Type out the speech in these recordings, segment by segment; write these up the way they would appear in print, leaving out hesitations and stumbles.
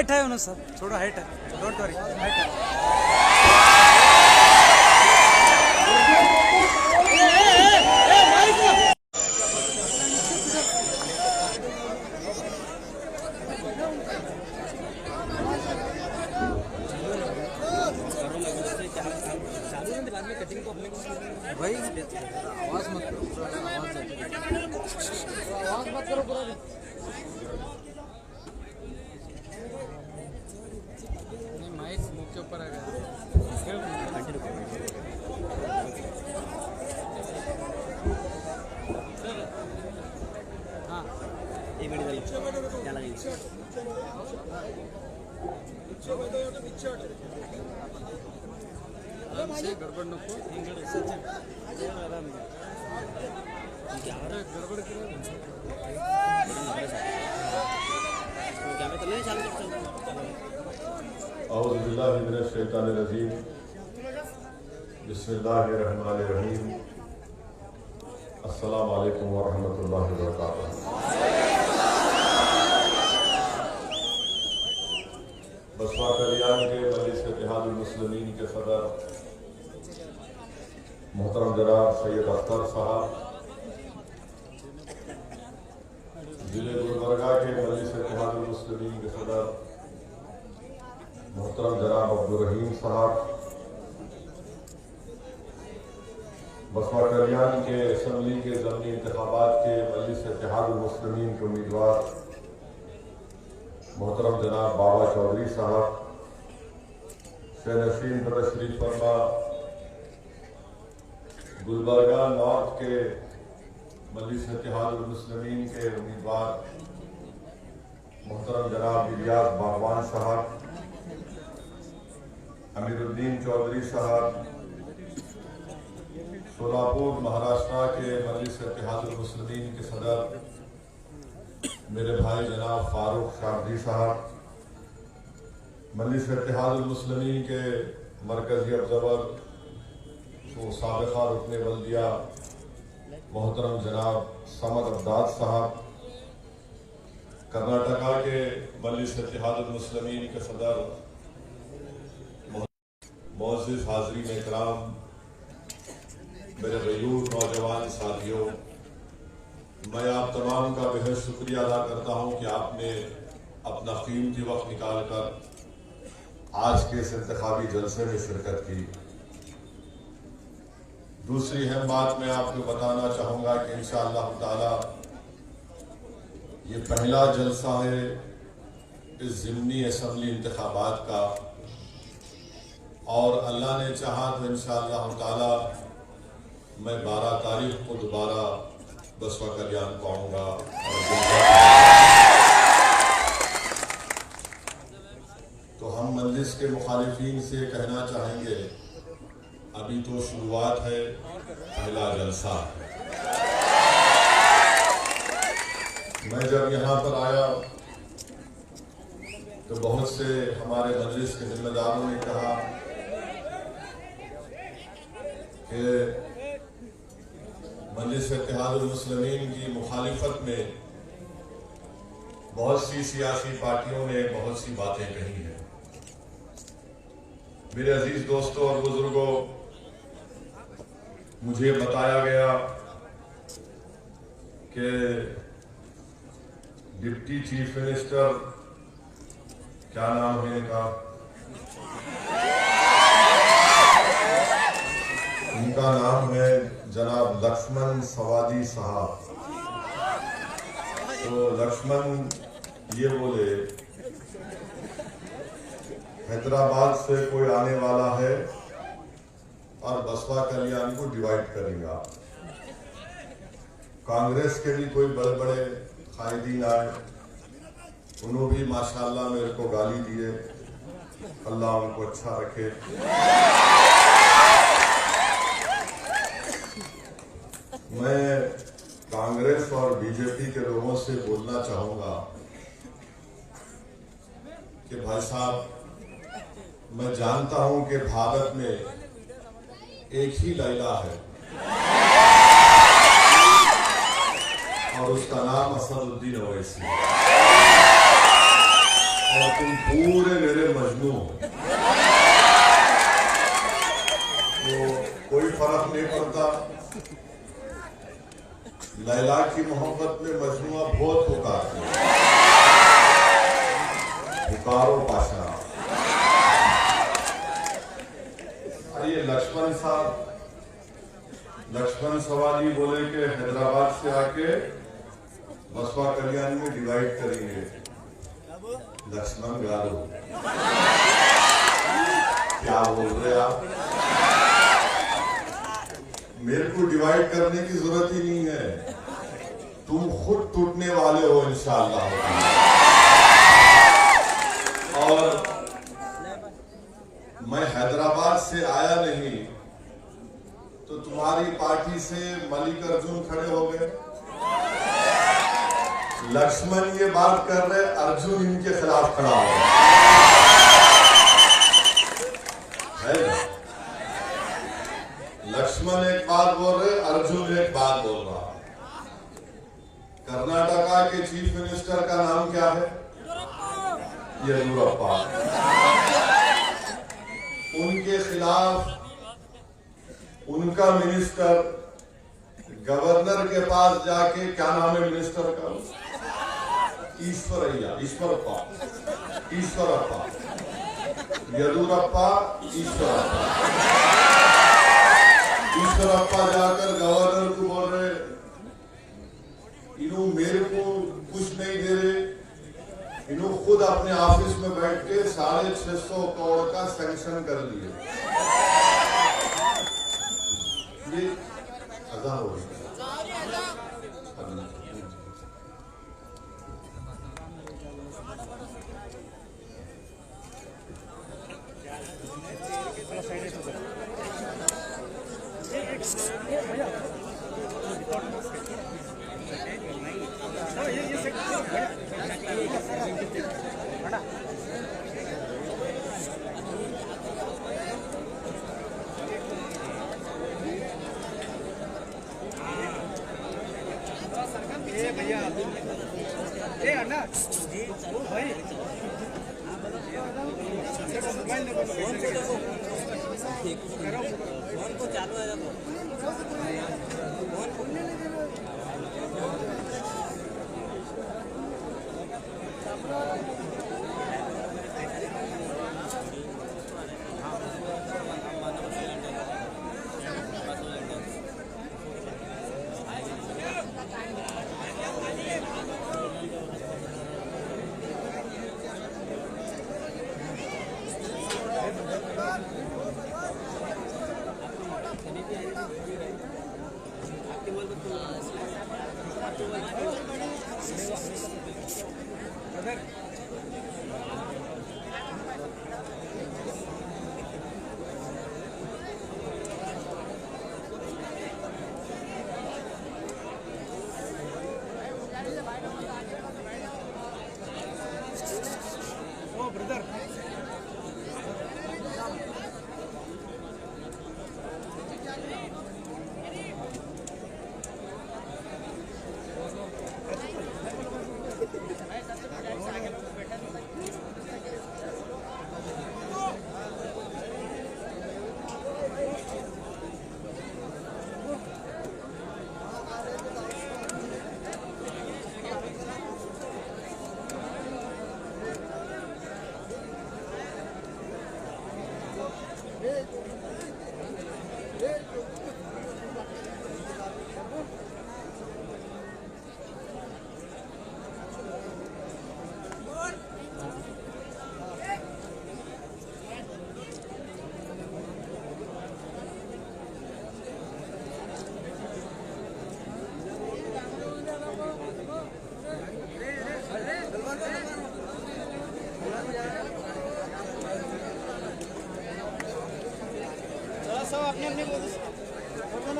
Height है उन्हें sir, थोड़ा हाइट है, डोंट वरी, हाइट है। भाई आवाज मत करो, आवाज मत करो पूरा। नहीं माइक मुंह के ऊपर आ गया। हाँ एक मिनट क्या लगेगी गड़बड़ नको गड़बड़ औज़ु बिल्लाहि मिनश शैतानिर रजीम, बिस्मिल्लाहिर रहमानिर रहीम, अस्सलामु अलैकुम व रहमतुल्लाहि व बरकातुहू। बसपा कल्याण के मजलिस इत्तेहादुल मुस्लिमीन के सदर मोहतरम जनाब सैयद अख्तर साहब, जिले गुलबर्गा के मजलिस इत्तेहादुल मुस्लिमीन के सदर मोहतरम जनाब अब्दुल रहीम साहब, बसपा कल्याण के असम्बली के ज़मीनी इंतखाबात के मजलिस इत्तेहादुल मुस्लिमीन के उम्मीदवार मोहतरम जनाब बाबा चौधरी साहब, शहनशीन पर तशरीफ फरमा गुलबर्गा नॉर्थ के मजलिस इत्तेहादुल मुस्लिमीन के उम्मीदवार मोहतरम जनाब इलियास बागवान साहब, अमीरुद्दीन चौधरी साहब, सोलापुर महाराष्ट्र के मजलिस इत्तेहादुल मुस्लिमीन के सदर मेरे भाई जनाब फारूक शारदी साहब, मजलिस इत्तेहादुल मुस्लिमीन के मरकजी ऑब्जर्वर साबिक़ा रुकने बल्दिया मोहतरम जनाब समद अब्दाद साहब, कर्नाटका के मजलिस इत्तेहादुल मुस्लिमीन के सदर मोअज़्ज़िज़ हाज़रीन इकराम, मेरे गयूर नौजवान साथियों, मैं आप तमाम का बेहद शुक्रिया अदा करता हूं कि आपने अपना कीमती वक्त निकाल कर आज के इस इंतखाबी जलसे में शिरकत की। दूसरी अहम बात मैं आपको बताना चाहूँगा कि इंशाअल्लाह ताला ये पहला जलसा है इस ज़िमनी असम्बली इंतखाबात का, और अल्लाह ने चाहा तो इंशाअल्लाह ताला मैं 12 तारीख को दोबारा बसपा कल्याण को आऊँगा। तो हम मजलिस के मुखालिफिन से कहना चाहेंगे अभी तो शुरुआत है, पहला जलसा है। मैं जब यहाँ पर आया तो बहुत से हमारे मजलिस के जिम्मेदारों ने कहा कि मजलिस इत्तेहादुल मुस्लिमीन की मुखालिफत में बहुत सी सियासी पार्टियों ने बहुत सी बातें कही हैं। मेरे अजीज दोस्तों और बुजुर्गों, मुझे बताया गया कि डिप्टी चीफ मिनिस्टर, क्या नाम है इनका, उनका नाम है जनाब लक्ष्मण सवादी साहब। तो लक्ष्मण ये बोले हैदराबाद से कोई आने वाला है और बसपा कल्याण को डिवाइड करेगा। कांग्रेस के भी कोई बड़े बड़े कायदीन आए, उन्होंने भी माशाल्लाह मेरे को गाली दिए, अल्लाह उनको अच्छा रखे। मैं कांग्रेस और बीजेपी के लोगों से बोलना चाहूंगा कि भाई साहब, मैं जानता हूं कि भारत में एक ही लैला है और उसका नाम असदुद्दीन ओवैसी है, और तुम लैला की मोहब्बत में मजनुआ बहुत पुकारते हैं, पुकारो पाशा। ये लक्ष्मण सवारी बोले कि हैदराबाद से आके बसवा कल्याण में डिवाइड करेंगे। लक्ष्मण गारो क्या बोल रहे आप? मेरे को डिवाइड करने की जरूरत ही नहीं है, तुम खुद टूटने वाले हो इंशाअल्लाह। और मैं हैदराबाद से आया नहीं तो तुम्हारी पार्टी से मल्लिकार्जुन खड़े हो गए, लक्ष्मण ये बात कर रहे, अर्जुन इनके खिलाफ खड़ा हो है। लक्ष्मण एक बात बोल रहे, अर्जुन एक बात बोल रहा। कर्नाटका के चीफ मिनिस्टर का नाम क्या है? येदियुरप्पा। उनके खिलाफ उनका मिनिस्टर गवर्नर के पास जाके, क्या नाम है मिनिस्टर का? ईश्वरप्पा। येदियुरप्पा ईश्वरप्पा जाकर गवर्नर को बोल रहे, इन्हों मेरे को कुछ नहीं दे रहे, इन्हों खुद अपने ऑफिस में बैठ के 650 करोड़ का सैंक्शन कर दिए। ये अदा हो गई।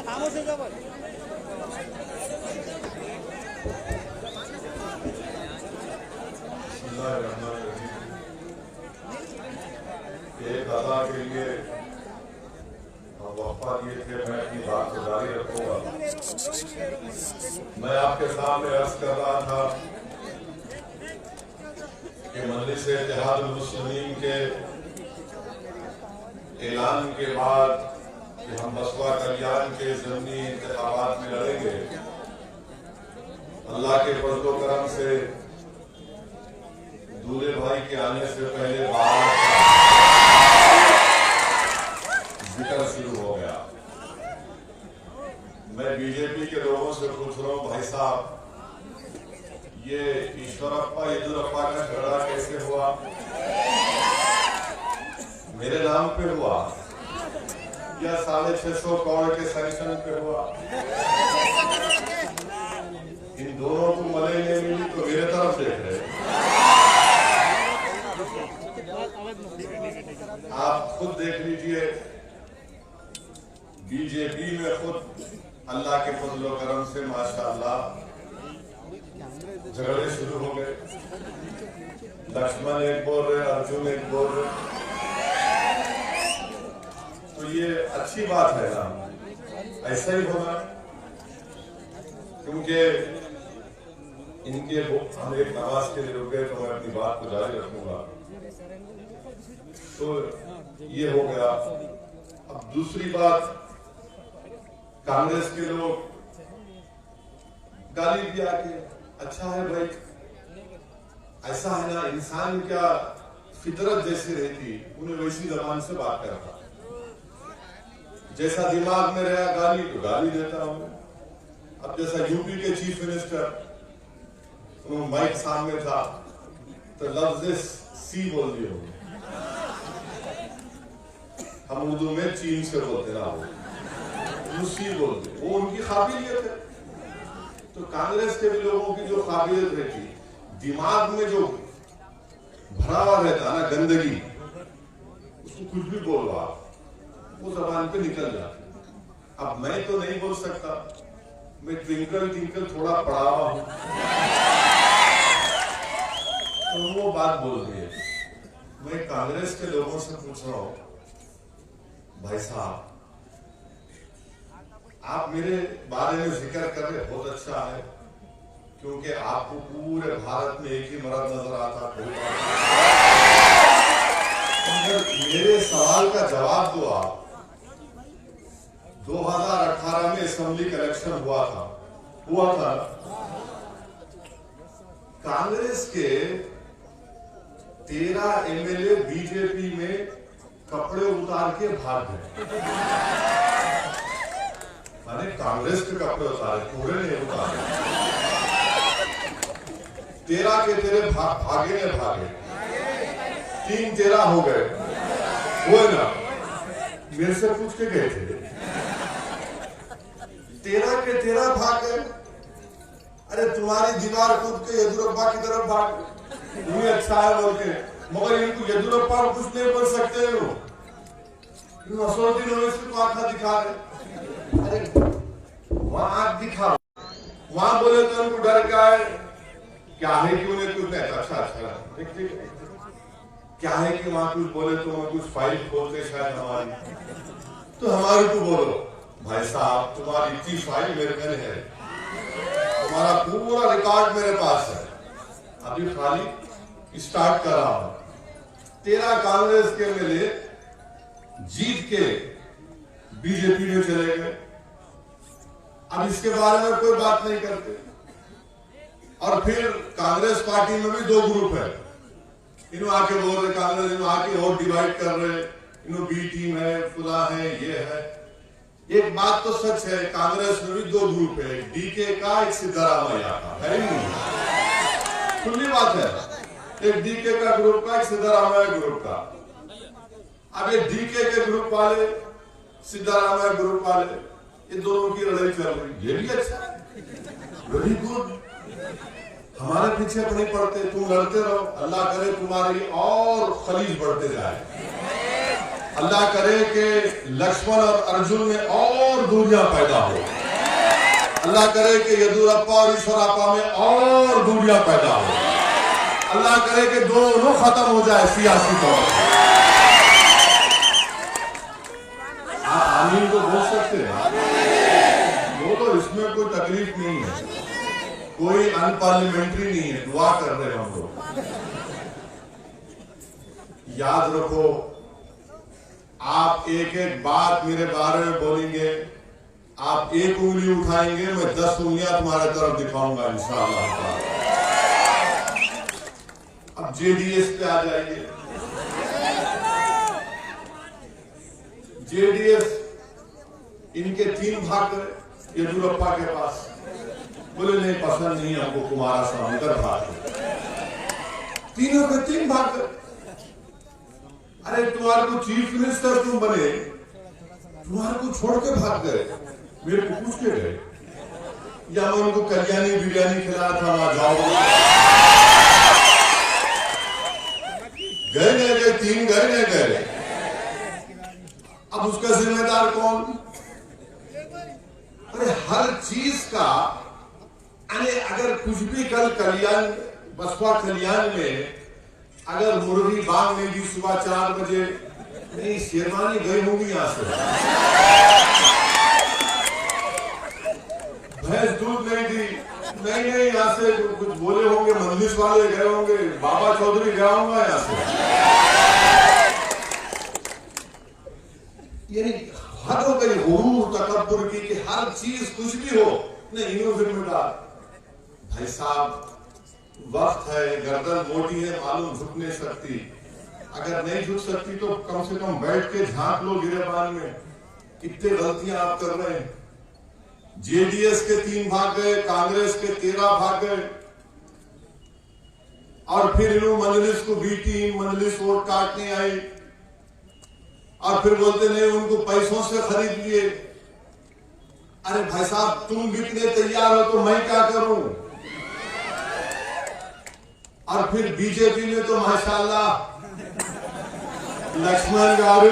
खामोश हो जाओ। एक अदा के लिए हम वफ़ा दिए थे, मैं अपनी बात को जारी रखूंगा। मैं आपके सामने अर्ज कर रहा था कि मजलिस इत्तेहादुल मुस्लिमीन के ऐलान के बाद कि हम बसवा कल्याण के ज़मीनी इंतखाबात में लड़ेंगे, अल्लाह के फजलो करम से दूल्हे भाई के आने से पहले बारात का जिक्र शुरू हो गया। मैं बीजेपी के लोगों से पूछ रहा हूं, भाई साहब, ये ईश्वरप्पा येदुरप्पा का झगड़ा कैसे हुआ? मेरे नाम पे हुआ या 650 करोड़ के सैंक्शन पे हुआ? इन दोनों को मलाई नहीं मिली तो मेरे तरफ देख रहे। आप खुद देख लीजिए, बीजेपी में खुद अल्लाह के फजलो करम से माशाअल्लाह झगड़े शुरू हो गए। लक्ष्मण एक बोल रहे, अर्जुन एक बोल रहे। तो ये अच्छी बात है ना, ऐसा ही होगा, क्योंकि इनके हम एक नमाज के लिए रुके तो मैं अपनी बात को जारी रखूंगा। तो ये हो गया। अब दूसरी बात, कांग्रेस के लोग गाली दिया कि अच्छा है भाई, ऐसा है ना, इंसान क्या फितरत जैसी रहती, उन्हें वैसी जबान से बात करता, जैसा दिमाग में रहा गाली तो गाली देता हूं। अब जैसा यूपी के चीफ मिनिस्टर, उन्होंने माइक सामने था तो लफ्ज सी बोल दिए होंगे, हम उर्दू में चीन से बोलते ना, वो सी बोलते, वो उनकी काबिलियत है। तो कांग्रेस के भी लोगों की जो काबिलियत रहती, दिमाग में जो भरा हुआ रहता ना गंदगी, उसको कुछ भी बोल रहा वो जबान पे निकल जाती। अब मैं तो नहीं बोल सकता, मैं ट्विंकल ट्विंकल थोड़ा पढ़ा हुआ हूं तो वो बात बोल रही है। मैं कांग्रेस के लोगों से पूछ रहा हूं, भाई साहब, आप मेरे बारे में जिक्र कर रहे, बहुत अच्छा है, क्योंकि आपको पूरे भारत में एक ही मर्द नजर आता। मेरे सवाल का जवाब दो आप। 2018 में असेंबली का इलेक्शन हुआ था, कांग्रेस के 13 एमएलए बीजेपी में कपड़े उतार के भाग गए। मैंने कांग्रेस के कपड़े उतारे, पूरे नहीं उतारे। 13 के 13 भागे 3-13 हो गए, वो ना मेरे से पूछ के गए थे। 13 के 13 भाग गए। अरे तुम्हारी दीवार कूद के येदुरप्पा की तरफ भाग, तुम्हें अच्छा है बोल के, मगर इनको येदुरप्पा कुछ नहीं बोल सकते हो। असदुद्दीन ओवैसी को आंखा दिखा रहे, अरे वहां आंख दिखा, वहां बोले तो उनको डर क्या है, क्या है कि उन्हें कुछ नहीं, अच्छा ठीक, क्या है कि वहां कुछ बोले तो वहां कुछ फाइल खोलते शायद हमारी, तो हमारे को बोलो भाई साहब, तुम्हारी इतनी फाइल मेरे में है, तुम्हारा पूरा रिकॉर्ड मेरे पास है, अभी खाली स्टार्ट कर रहा हूं। 13 कांग्रेस के एमएलए जीत के बीजेपी में चले गए। अब इसके बारे में कोई बात नहीं करते। और फिर कांग्रेस पार्टी में भी 2 ग्रुप है, इन्हों आके बोल रहे कांग्रेस, इन्हों आके वोट डिवाइड कर रहे, इन्हों बी टीम है, फुला है, ये है। एक बात तो सच है, कांग्रेस में भी 2 ग्रुप है, डीके का, एक सिद्धरामैया का, है नहीं? खुली बात है, एक डीके का ग्रुप का, एक सिद्धरामैया ग्रुप का। अब ये डीके के ग्रुप वाले, सिद्धरामैया ग्रुप वाले, ये दोनों की लड़ाई चल रही, ये भी अच्छा है, वेरी गुड। हमारे पीछे तो नहीं पड़ते, तुम लड़ते रहो, अल्लाह करे तुम्हारी और खलीज बढ़ते जाए, अल्लाह करे कि लक्ष्मण और अर्जुन में और दूरियां पैदा हो, अल्लाह करे कि येदुरप्पा और ईश्वरप्पा में और दूरियां पैदा हो, अल्लाह करे कि दोनों खत्म हो जाए सियासी तौर पर। आप आमीन को बोल सकते हैं, बोलो, इसमें कोई तकलीफ नहीं है, कोई अनपार्लियामेंट्री नहीं है, दुआ कर रहे हैं हम लोग। याद रखो, आप एक एक बात मेरे बारे में बोलेंगे आप एक उंगली उठाएंगे, मैं 10 उंगलियां तुम्हारे तरफ दिखाऊंगा इंशाअल्लाह। अब जेडीएस पे आ जाइए। जेडीएस इनके 3 भाग गए येदुरप्पा के पास, बोले नहीं पसंद नहीं हमको कुमारस्वामी, उधर भाग। तीनों के 3 भाग गए। अरे तुम्हारे को चीफ मिनिस्टर क्यों बने, तुम्हारे को छोड़ के भाग गए, मेरे को पूछ के गए, या मैं उनको कल्याणी बिरयानी खिलाया था वहां जाओ, गए 3 गए। अब उसका जिम्मेदार कौन? अरे हर चीज का, अरे अगर कुछ भी कल कल्याण बसपा कल्याण में अगर मुर्गी बांग में भी सुबह 4 बजे नहीं शेरवानी गई होंगी यहां से, भैंस दूध नहीं दी, नहीं यहां से कुछ बोले होंगे, मंदिर वाले गए होंगे, बाबा चौधरी गया होगा यहां से। यानी हद हो गई गुरूर तकब्बुर की कि हर चीज कुछ भी हो नहीं जिम्मेदार। भाई साहब वक्त है, गर्दन मोटी है, मालूम झुक नहीं सकती, अगर नहीं झुक सकती तो कम से कम बैठ के झांक लो गिरेबान में कितने गलतियां आप कर रहे हैं। जेडीएस के 3 भाग गए, कांग्रेस के 13 भाग गए, और फिर इन मजलिस को बी टीम मजलिस वोट काटने आई, और फिर बोलते नहीं उनको पैसों से खरीद लिए। अरे भाई साहब तुम बिकने तैयार हो तो मैं क्या करूं? और फिर बीजेपी में तो माशाल्लाह लक्ष्मण गारू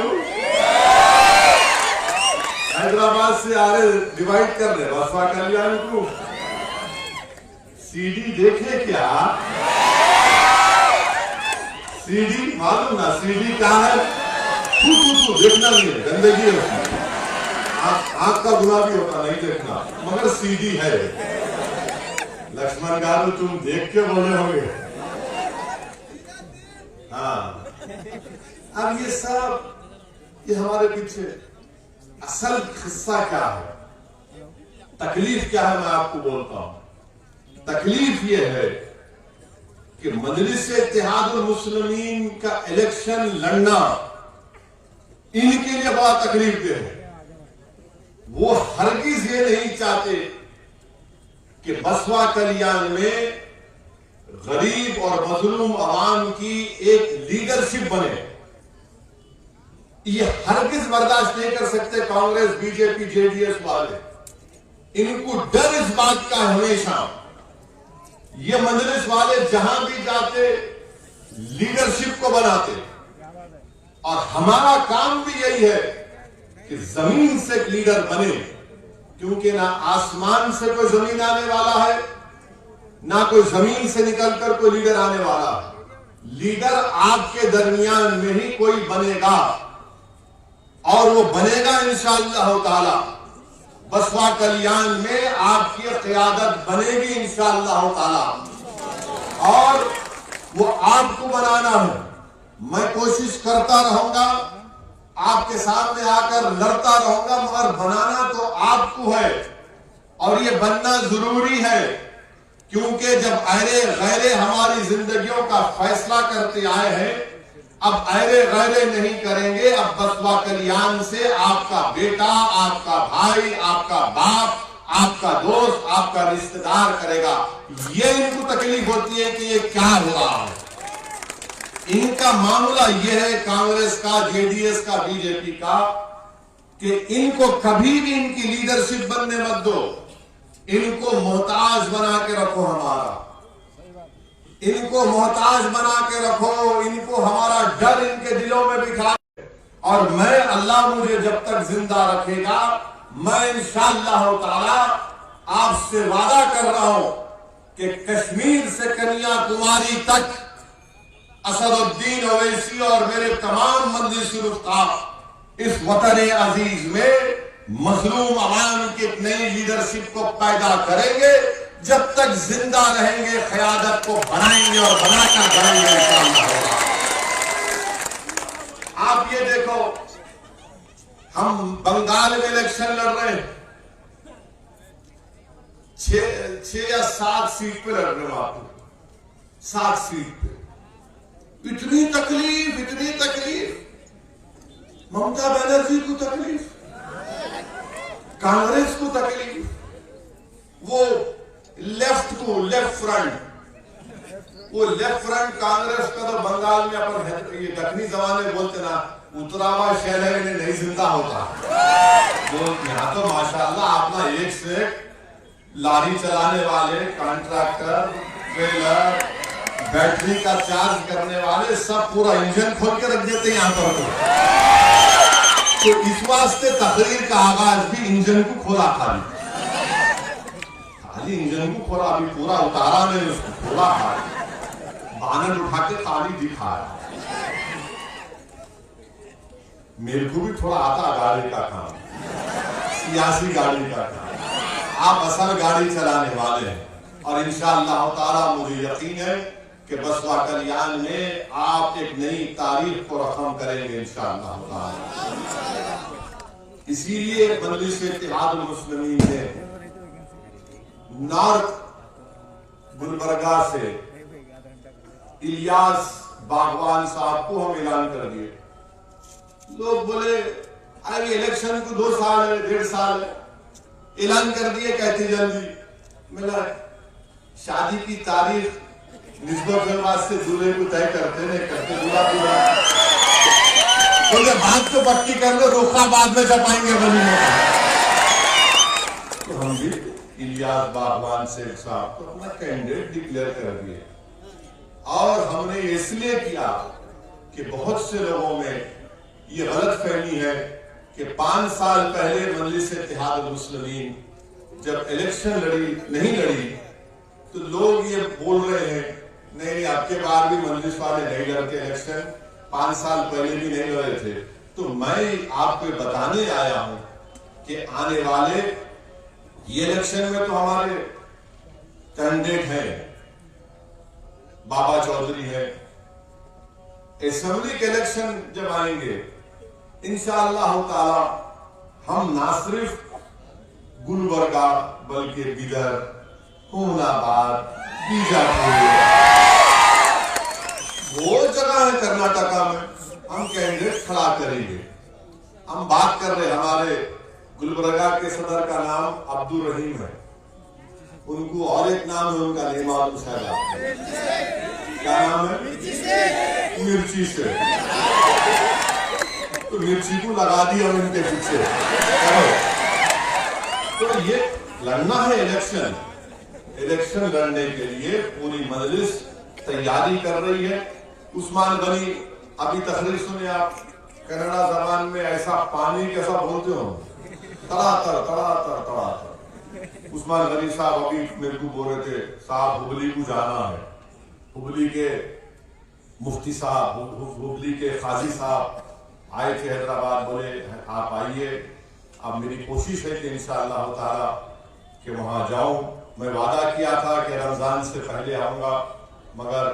हैदराबाद से आ रहे, डिवाइड कर रहे बसपा कल्याण को। सीडी देखे क्या? सीडी मालूम ना सीडी कहां है? तू देखना नहीं है, गंदगी है उसमें, आंख का गुनाह भी होता नहीं देखना, मगर सीडी है। लक्ष्मण गारू तुम देख के बोले होंगे। हाँ, अब ये सब ये हमारे पीछे असल हिस्सा क्या है, तकलीफ क्या है, मैं आपको बोलता हूं। तकलीफ ये है कि मजलिस इत्तेहादुल मुस्लिमीन का इलेक्शन लड़ना इनके लिए बड़ा तकलीफ दे है। वो हरगिज ये नहीं चाहते कि बसपा कल्याण में गरीब और मजलूम आवाम की एक लीडरशिप बने। ये हरगिज बर्दाश्त नहीं कर सकते कांग्रेस बीजेपी जेडीएस वाले। इनको डर इस बात का हमेशा, ये मजलिस वाले जहां भी जाते लीडरशिप को बनाते, और हमारा काम भी यही है कि जमीन से एक लीडर बने, क्योंकि ना आसमान से कोई जमीन आने वाला है, ना कोई जमीन से निकलकर कोई लीडर आने वाला है। लीडर आपके दरमियान में ही कोई बनेगा, और वो बनेगा इंशाअल्लाह ताला। बसपा कल्याण में आपकी क़यादत बनेगी इंशाअल्लाह ताला, और वो आपको बनाना है। मैं कोशिश करता रहूंगा, आपके सामने आकर लड़ता रहूंगा, मगर बनाना तो आपको है, और ये बनना जरूरी है, क्योंकि जब अहले गैरे हमारी जिंदगियों का फैसला करते आए हैं, अब अहले गैरे नहीं करेंगे। अब बसपा कल्याण से आपका बेटा, आपका भाई, आपका बाप, आपका दोस्त, आपका रिश्तेदार करेगा। ये इनको तकलीफ होती है कि ये क्या हुआ है। इनका मामला यह है कांग्रेस का, जेडीएस का, बीजेपी का, कि इनको कभी भी इनकी लीडरशिप बनने मत दो। इनको मोहताज बना के रखो, हमारा इनको मोहताज बना के रखो, इनको हमारा डर इनके दिलों में बिठा। और मैं, अल्लाह मुझे जब तक जिंदा रखेगा, मैं इंशाअल्लाह ताला आपसे वादा कर रहा हूं कि कश्मीर से कन्याकुमारी तक असदुद्दीन ओवैसी और मेरे तमाम मजलिसी रुफ़क़ा इस वतन अजीज में मजलूम अवाम की एक नई लीडरशिप को पैदा करेंगे। जब तक जिंदा रहेंगे क़यादत को बनाएंगे और बनाकर जाएंगे इंशाअल्लाह। आप ये देखो, हम बंगाल में इलेक्शन लड़ रहे हैं, छह या 7 सीट पे लड़ रहे हो आप, 7 सीट पे। इतनी तकलीफ ममता बनर्जी को तकलीफ, कांग्रेस को तकलीफ, वो लेफ्ट फ्रंट कांग्रेस का तो बंगाल में अपन ये दक्षिणी जमाने बोलते ना, उतरा हुआ शहर है इन्हें नहीं जिंदा होता। तो यहाँ तो माशाल्लाह अपना एक से लारी चलाने वाले, कॉन्ट्रैक्टर, ट्रेलर, बैटरी का चार्ज करने वाले सब पूरा इंजन खोल के रख देते हैं यहाँ पर। तो इस वास्ते तकरीर का आगाज भी इंजन को खोला, खाली इंजन को खोला, अभी पूरा उतारा नहीं उसको, खोला खाली बानर उठा के खाली दिखाया। मेरे को भी थोड़ा आता गाड़ी का काम, सियासी गाड़ी का काम। आप असल गाड़ी चलाने वाले हैं और इंशाअल्लाह ताला मुझे यकीन है कि बसवा कल्याण में आप एक नई तारीख को रकम करेंगे इंशाअल्लाह ताला। इसीलिए मजलिस इत्तेहादुल मुस्लिमीन ने नॉर्थ गुलबर्गा से इलियास बागवान साहब को हम ऐलान कर दिए। लोग बोले अरे इलेक्शन को 2 साल है, 1.5 साल है, ऐलान कर दिए कहते जल्दी। मैंने शादी की तारीख निस्बत के वास्ते दूल्हे को तय करते नहीं करते, दूल्हा पूरा बोले बात तो पक्की कर लो, रोका बाद में छपाएंगे बनी में। तो हम भी इलियास बागवान शेख साहब को अपना कैंडिडेट डिक्लेयर कर दिए। और हमने इसलिए किया कि बहुत से लोगों में ये गलतफहमी है कि 5 साल पहले मजलिस इत्तेहादुल मुस्लिमीन जब इलेक्शन नहीं लड़ी तो लोग ये बोल रहे हैं नहीं आपके बार भी मजलिस वाले नहीं लड़ते इलेक्शन, 5 साल पहले भी नहीं लड़े थे। तो मैं आपको बताने आया हूं कि आने वाले ये इलेक्शन में तो हमारे कैंडिडेट हैं, बाबा चौधरी है। असेंबली के इलेक्शन जब आएंगे इंशाअल्लाह ताला हम ना सिर्फ गुलबर्गा बल्कि बिदर, हुनाबाद, बीजापुर, वो जगह है कर्नाटका में हम कैंडिडेट खड़ा करेंगे। हम बात कर रहे हमारे गुलबर्गा के सदर का नाम अब्दुल रहीम है, उनको और एक नाम है उनका नहीं मालूम शायद आपको, क्या नाम है? मिर्ची से। तो मिर्ची को लगा दिया उनके पीछे। तो ये लड़ना है इलेक्शन लड़ने के लिए पूरी मजलिस तैयारी कर रही है। उस्मान गनी अभी तकरीर सुने आप, कन्नड़ा जबान में ऐसा पानी कैसा बोलते हो, तड़ातर। उस्मान गनी साहब अभी मेरे को बोल रहे थे साहब हुबली को जाना है, हुबली के मुफ्ती साहब, हुबली के काजी साहब आए थे हैदराबाद, बोले आप आइए। अब मेरी कोशिश है कि इंशाअल्लाह ताला कि वहां जाऊं। मैं वादा किया था कि रमजान से पहले आऊंगा, मगर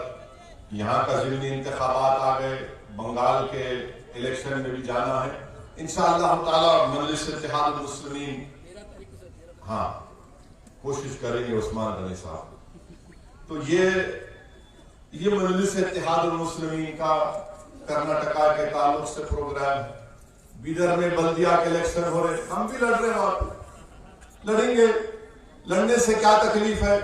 यहाँ का ज़िमनी इंतखाबात आ गए, बंगाल के इलेक्शन में भी जाना है। इंशाअल्लाह ताला मजलिस इत्तेहादुल मुस्लिमीन हाँ कोशिश करेंगे उस्मान गनी साहब। तो ये मजलिस इत्तेहादुल मुस्लिमीन का कर्नाटका के ताल्लुक से प्रोग्राम है। बिदर में बल्दिया के इलेक्शन हो रहे, हम भी लड़ रहे हैं, वहां पे लड़ेंगे। लड़ने से क्या तकलीफ है?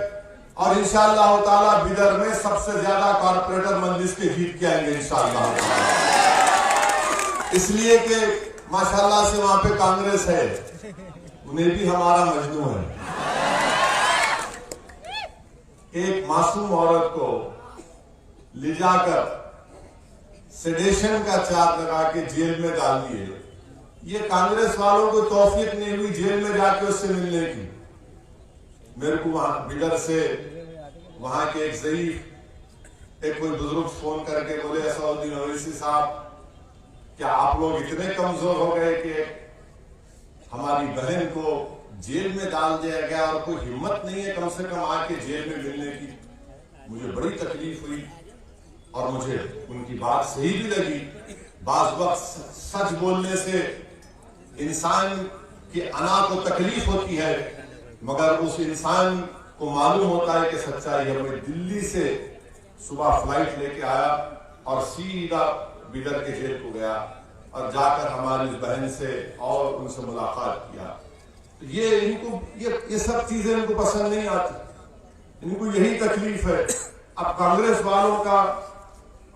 और इंशाअल्लाह ताला बिदर में सबसे ज्यादा कॉर्पोरेटर मजलिस के जीत के आएंगे इंशाअल्लाह, इसलिए कि माशाअल्लाह से वहां पे कांग्रेस है, उन्हें भी हमारा मजनू है। एक मासूम औरत को ले जाकर सेडेशन का चार्ज लगा के जेल में डाल दिए। ये कांग्रेस वालों को तौफीक नहीं हुई जेल में जाके उससे मिलने की। मेरे को वहां बिदर से वहां के एक ज़ईफ एक कोई बुजुर्ग फोन करके बोले असदुद्दीन ओवैसी साहब, क्या आप लोग इतने कमजोर हो गए कि हमारी बहन को जेल में डाल दिया गया और कोई हिम्मत नहीं है कम से कम आके जेल में मिलने की? मुझे बड़ी तकलीफ हुई और मुझे उनकी बात सही भी लगी। बाज़ वक्त सच बोलने से इंसान के अना को तकलीफ होती है, मगर उस इंसान को मालूम होता है कि सच्चाई है। मैं दिल्ली से सुबह फ्लाइट लेके आया और सीधा बिदर के जेल को गया और जाकर हमारी उस बहन से और उनसे मुलाकात किया। तो ये सब चीजें इनको पसंद नहीं आती, इनको यही तकलीफ है। अब कांग्रेस वालों का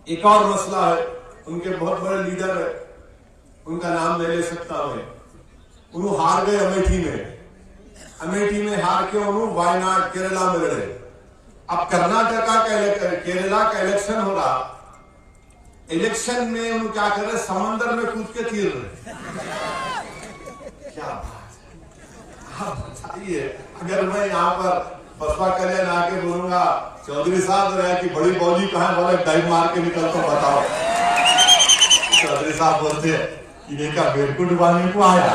एक और मसला है, उनके बहुत बड़े लीडर है, उनका नाम ले सकता हूं, उन्होंने हार गए अमेठी में हार के उन्होंने वायनाड केरला में लड़े। अब कर्नाटका का केरला का इलेक्शन हो रहा, इलेक्शन में उन्होंने क्या कर रहे, समंदर में कूद के तीर रहे। क्या बात है, आप बताइए। अगर मैं यहाँ पर बसपा कल्याण आके बोलूंगा चौधरी साहब रहे कि बड़ी बॉली कहां, बोले डाइव मार के निकल तो बताओ। चौधरी साहब बोलते इन्हें का बेरकू डुबाने को आया।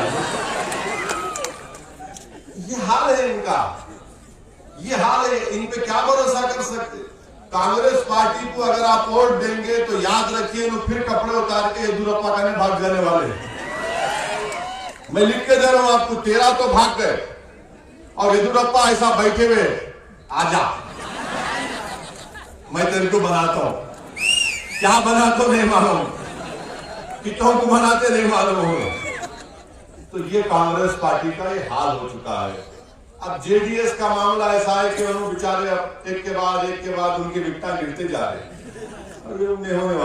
ये हाल है इनका, ये हाल है। इन पे क्या भरोसा कर सकते। कांग्रेस पार्टी को अगर आप वोट देंगे तो याद रखिए वो फिर कपड़े उतार के येदुरप्पा का भाग जाने वाले। मैं लिख के दे रहा हूं आपको, 13 तो भाग गए और येदुरप्पा ऐसा बैठे हुए, आजा मैं तेरे को बनाता हूं। क्या बनाता नहीं मालूम, कितनों को बनाते नहीं मालूम हो। तो ये कांग्रेस पार्टी का ये हाल हो चुका है। अब जेडीएस का मामला ऐसा है कि उन्होंने बेचारे अब एक के बाद उनके विकटा गिरते जा रहे हैं और नहीं होने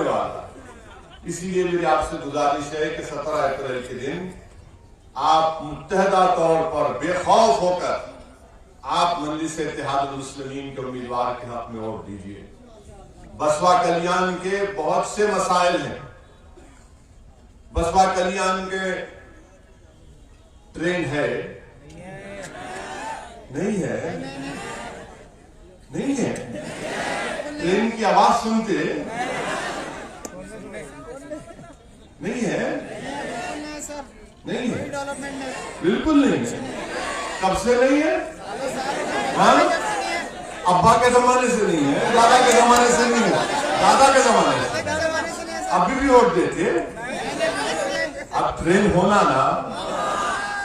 वाला। इसीलिए मेरी आपसे गुजारिश है कि 17 अप्रैल के दिन आप मुत्तहदा तौर पर बेखौफ होकर आप मजलिस इत्तेहाद मुस्लिमीन के उम्मीदवार के हक में वोट दीजिए। बसपा कल्याण के बहुत से मसाइल हैं। बसपा कल्याण के ट्रेन है नहीं है ट्रेन की आवाज सुनते नहीं है बिल्कुल नहीं है। कब से नहीं है? हाँ, अब्बा के जमाने से नहीं है, दादा के जमाने से नहीं है, दादा के जमाने से अभी भी वोट देते। अब ट्रेन होना ना,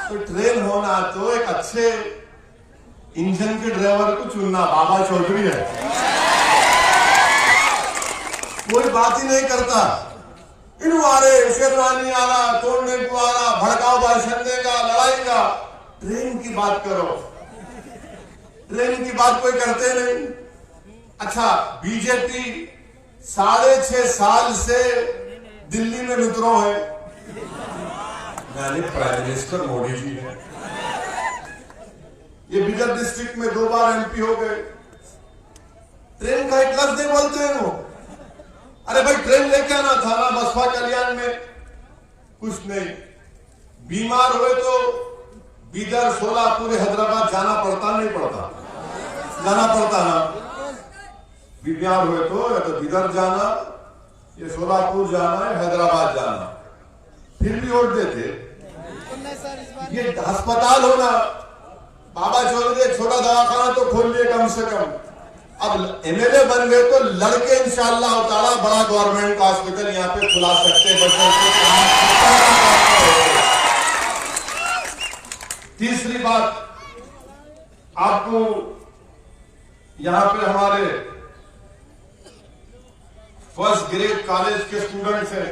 तो ट्रेन होना तो एक अच्छे इंजन के ड्राइवर को चुनना। बाबा चौधरी है, कोई बात ही नहीं करता। इन आ रहे, शेरवानी आ रहा, तोड़ने को आ रहा, भड़काऊ भाषण देगा, लड़ाई का। ट्रेन की बात करो, ट्रेन की बात कोई करते नहीं। अच्छा, बीजेपी 6.5 साल से दिल्ली में विद्रोह है। मैंने प्राइम मिनिस्टर मोदी जी है, ये बिदर डिस्ट्रिक्ट में 2 बार एमपी हो गए। ट्रेन का एक लफ्ज नहीं बोलते हैं वो। अरे भाई ट्रेन लेके आना था ना बसपा कल्याण में, कुछ नहीं। बीमार हुए तो बिदर, सोलापुर, हैदराबाद जाना पड़ता नहीं पड़ता? जाना पड़ता ना। बीमार हुए तो या तो बिदर जाना, ये सोलापुर जाना, हैदराबाद जाना, फिर भी वोट देते। ये अस्पताल होना, बाबा चौधरी एक छोटा दवाखाना तो खोल लिए कम से कम। अब एमएलए बन गए तो लड़के इंशाअल्लाह ताला बड़ा गवर्नमेंट का हॉस्पिटल यहाँ पे खुला सकते हैं। तीसरी बात, आपको यहाँ पे हमारे फर्स्ट ग्रेड कॉलेज के स्टूडेंट्स हैं,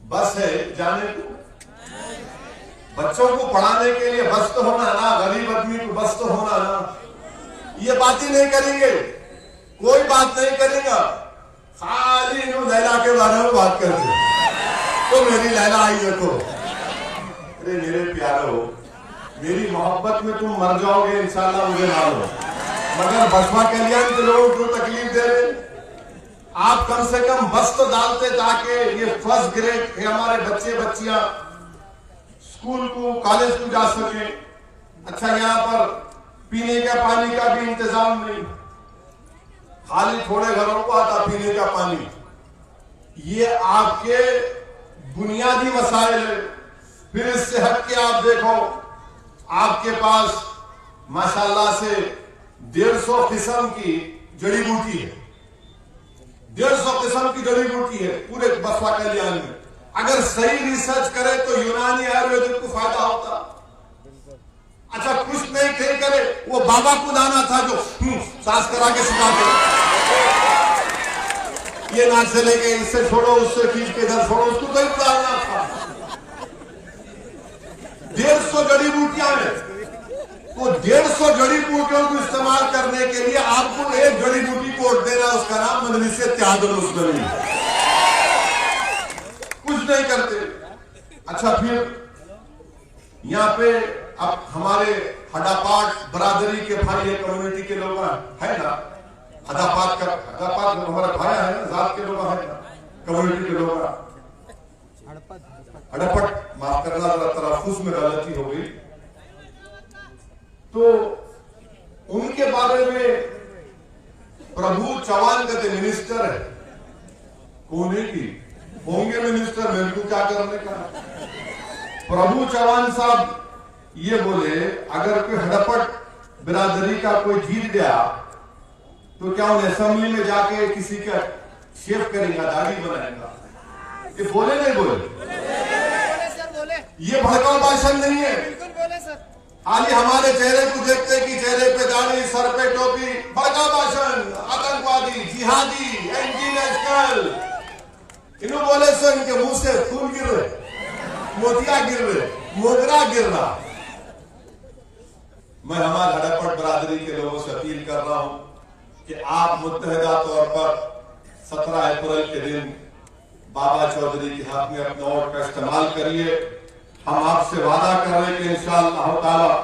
बस है जाने को, बच्चों को पढ़ाने के लिए बस तो होना ना, गरीब आदमी को बस तो होना ना। ये बात ही नहीं करेंगे, कोई बात नहीं करेगा, खाली लैला के बारे में बात करते। तो मेरी लैला आई देखो। अरे मेरे प्यारो, मेरी मोहब्बत में तुम मर जाओगे इंशाल्लाह, मुझे मालूम। मगर बसपा कल्याण के लोगों को तकलीफ दे रहे। आप कम से कम बस तो डालते ताकि ये फर्स्ट ग्रेड के हमारे बच्चे बच्चियां स्कूल को, कॉलेज को जा सके। अच्छा, यहाँ पर पीने का पानी का भी इंतजाम नहीं, खाली थोड़े घरों को आता पीने का पानी। ये आपके बुनियादी मसाइल है। फिर इससे हट के आप देखो, आपके पास माशाल्लाह से 150 किस्म की जड़ी बूटी है, 150 किस्म की जड़ी बूटी है पूरे बसपा कल्याण में। अगर सही रिसर्च करे तो यूनानी आयुर्वेदिक को फायदा होता। अच्छा कुछ नहीं करे, वो बाबा को लाना था जो सांस करा के सिखाते, ये नाक से लेके इससे छोड़ो, उससे खींच के इधर छोड़ो, उसको तो डालना था। 150 जड़ी बूटियां हैं, तो 150 जड़ी बूटियों को इस्तेमाल करने के लिए आपको एक जड़ी बूटी को वोट देना, उसका नाम मजलिस इत्तेहादुल मुस्लिमीन। कुछ नहीं करते। अच्छा फिर यहाँ पे अब हमारे हडापाट बरादरी के भाई, ये कम्युनिटी के लोग है ना, हडापाट हमारा भाई है ना, जात के लोग है ना, कम्युनिटी के लोग, हड़पट माफ करना, तलफ्फुज़ में गलती हो गई, तो उनके बारे में प्रभु चौहान कहते मिनिस्टर है, कोने की होंगे मिनिस्टर, मेरे को क्या करने का। प्रभु चौहान साहब ये बोले अगर कोई हड़पट बिरादरी का कोई जीत गया तो क्या उन्हें असेंबली में जाके किसी का शेव करेगा, दाढ़ी बनाएगा? ये बोले नहीं बोले? ये भड़काऊ भाषण नहीं है। खाली हमारे चेहरे को देखते कि चेहरे पे दाढ़ी, सर पे टोपी, भड़काऊ भाषण, आतंकवादी, जिहादी, एंटी नेशनल, इन्हों बोले सो इनके मुंह से खून गिर रहे, मोतिया गिर रहे, मोगरा गिर रहा। मैं हमारे हड़पट बरादरी के लोगों से अपील कर रहा हूं कि आप मुत्तहिदा तौर पर 17 अप्रैल के दिन बाबा चौधरी के हाथ में अपने वोट का इस्तेमाल करिए। हम आपसे वादा कर रहे हैं कि इंशाअल्लाह ताला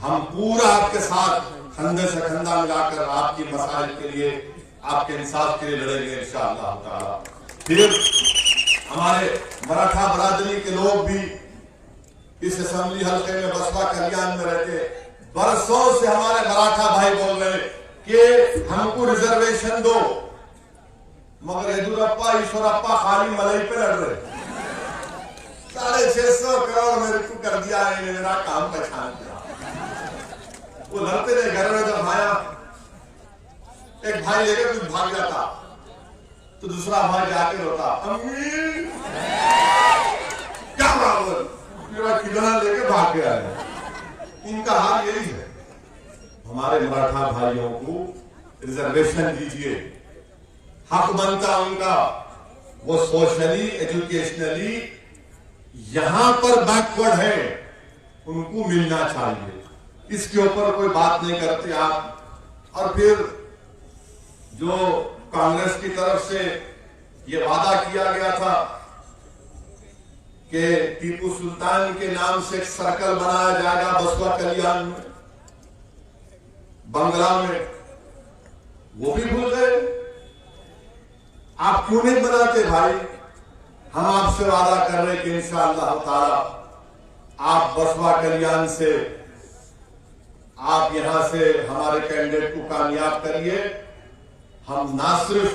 हम पूरा आपके साथ कंधे से कंधा मिलाकर आपकी मसाइल के लिए, आपके इंसाफ के लिए लड़ेंगे इंशाअल्लाह ताला। फिर हमारे मराठा बरादरी के लोग भी इस असेंबली हल्के में बसपा कल्याण में रहते, बरसों से हमारे मराठा भाई बोल रहे कि हमको रिजर्वेशन दो, मगर येदुरप्पा ईश्वरप्पा खाली मलाई पे लड़ रहे। 650 करोड़ मेरे को कर दिया है, मेरा काम पहचान दिया। वो लड़ते रहे, घर में जब आया एक भाई लेकर कुछ भाग जाता तो दूसरा भाई जाके रोता, अम्मी क्या बात, मेरा खिलौना लेके भाग गया है। इनका हाल यही है। हमारे मराठा भाइयों को रिजर्वेशन दीजिए, हक बनता उनका, वो सोशली एजुकेशनली यहां पर बैकवर्ड है, उनको मिलना चाहिए। इसके ऊपर कोई बात नहीं करते आप। और फिर जो कांग्रेस की तरफ से ये वादा किया गया था कि टीपू सुल्तान के नाम से एक सर्कल बनाया जाएगा बसपा कल्याण में, बंगला में, वो भी भूल गए। आप क्यों नहीं बनाते भाई? हम आपसे वादा कर रहे कि इंशाअल्लाह ताला आप बसपा कल्याण से, आप यहां से हमारे कैंडिडेट को कामयाब करिए। हम ना सिर्फ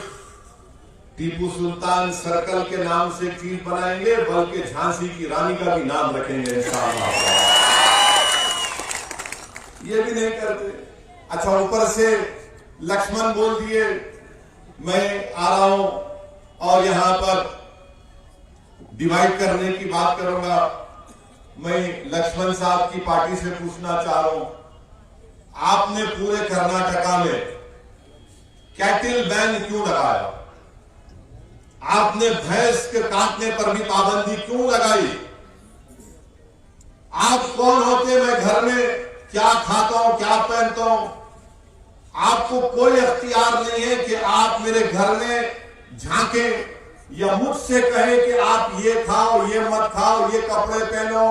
टीपू सुल्तान सर्कल के नाम से चीज बनाएंगे, बल्कि झांसी की रानी का भी नाम रखेंगे इंशाअल्लाह। ये भी नहीं करते। अच्छा ऊपर से लक्ष्मण बोल दिए मैं आ रहा हूं और यहां पर डिवाइड करने की बात करूंगा। मैं लक्ष्मण साहब की पार्टी से पूछना चाह रहा हूं, आपने पूरे कर्नाटका में कैटिल बैन क्यों लगाया? आपने भैंस के काटने पर भी पाबंदी क्यों लगाई? आप कौन होते? मैं घर में क्या खाता हूं, क्या पहनता हूं? आपको कोई अख्तियार नहीं है कि आप मेरे घर में झांके या मुझसे कहे कि आप ये खाओ, ये मत खाओ, ये कपड़े पहनो,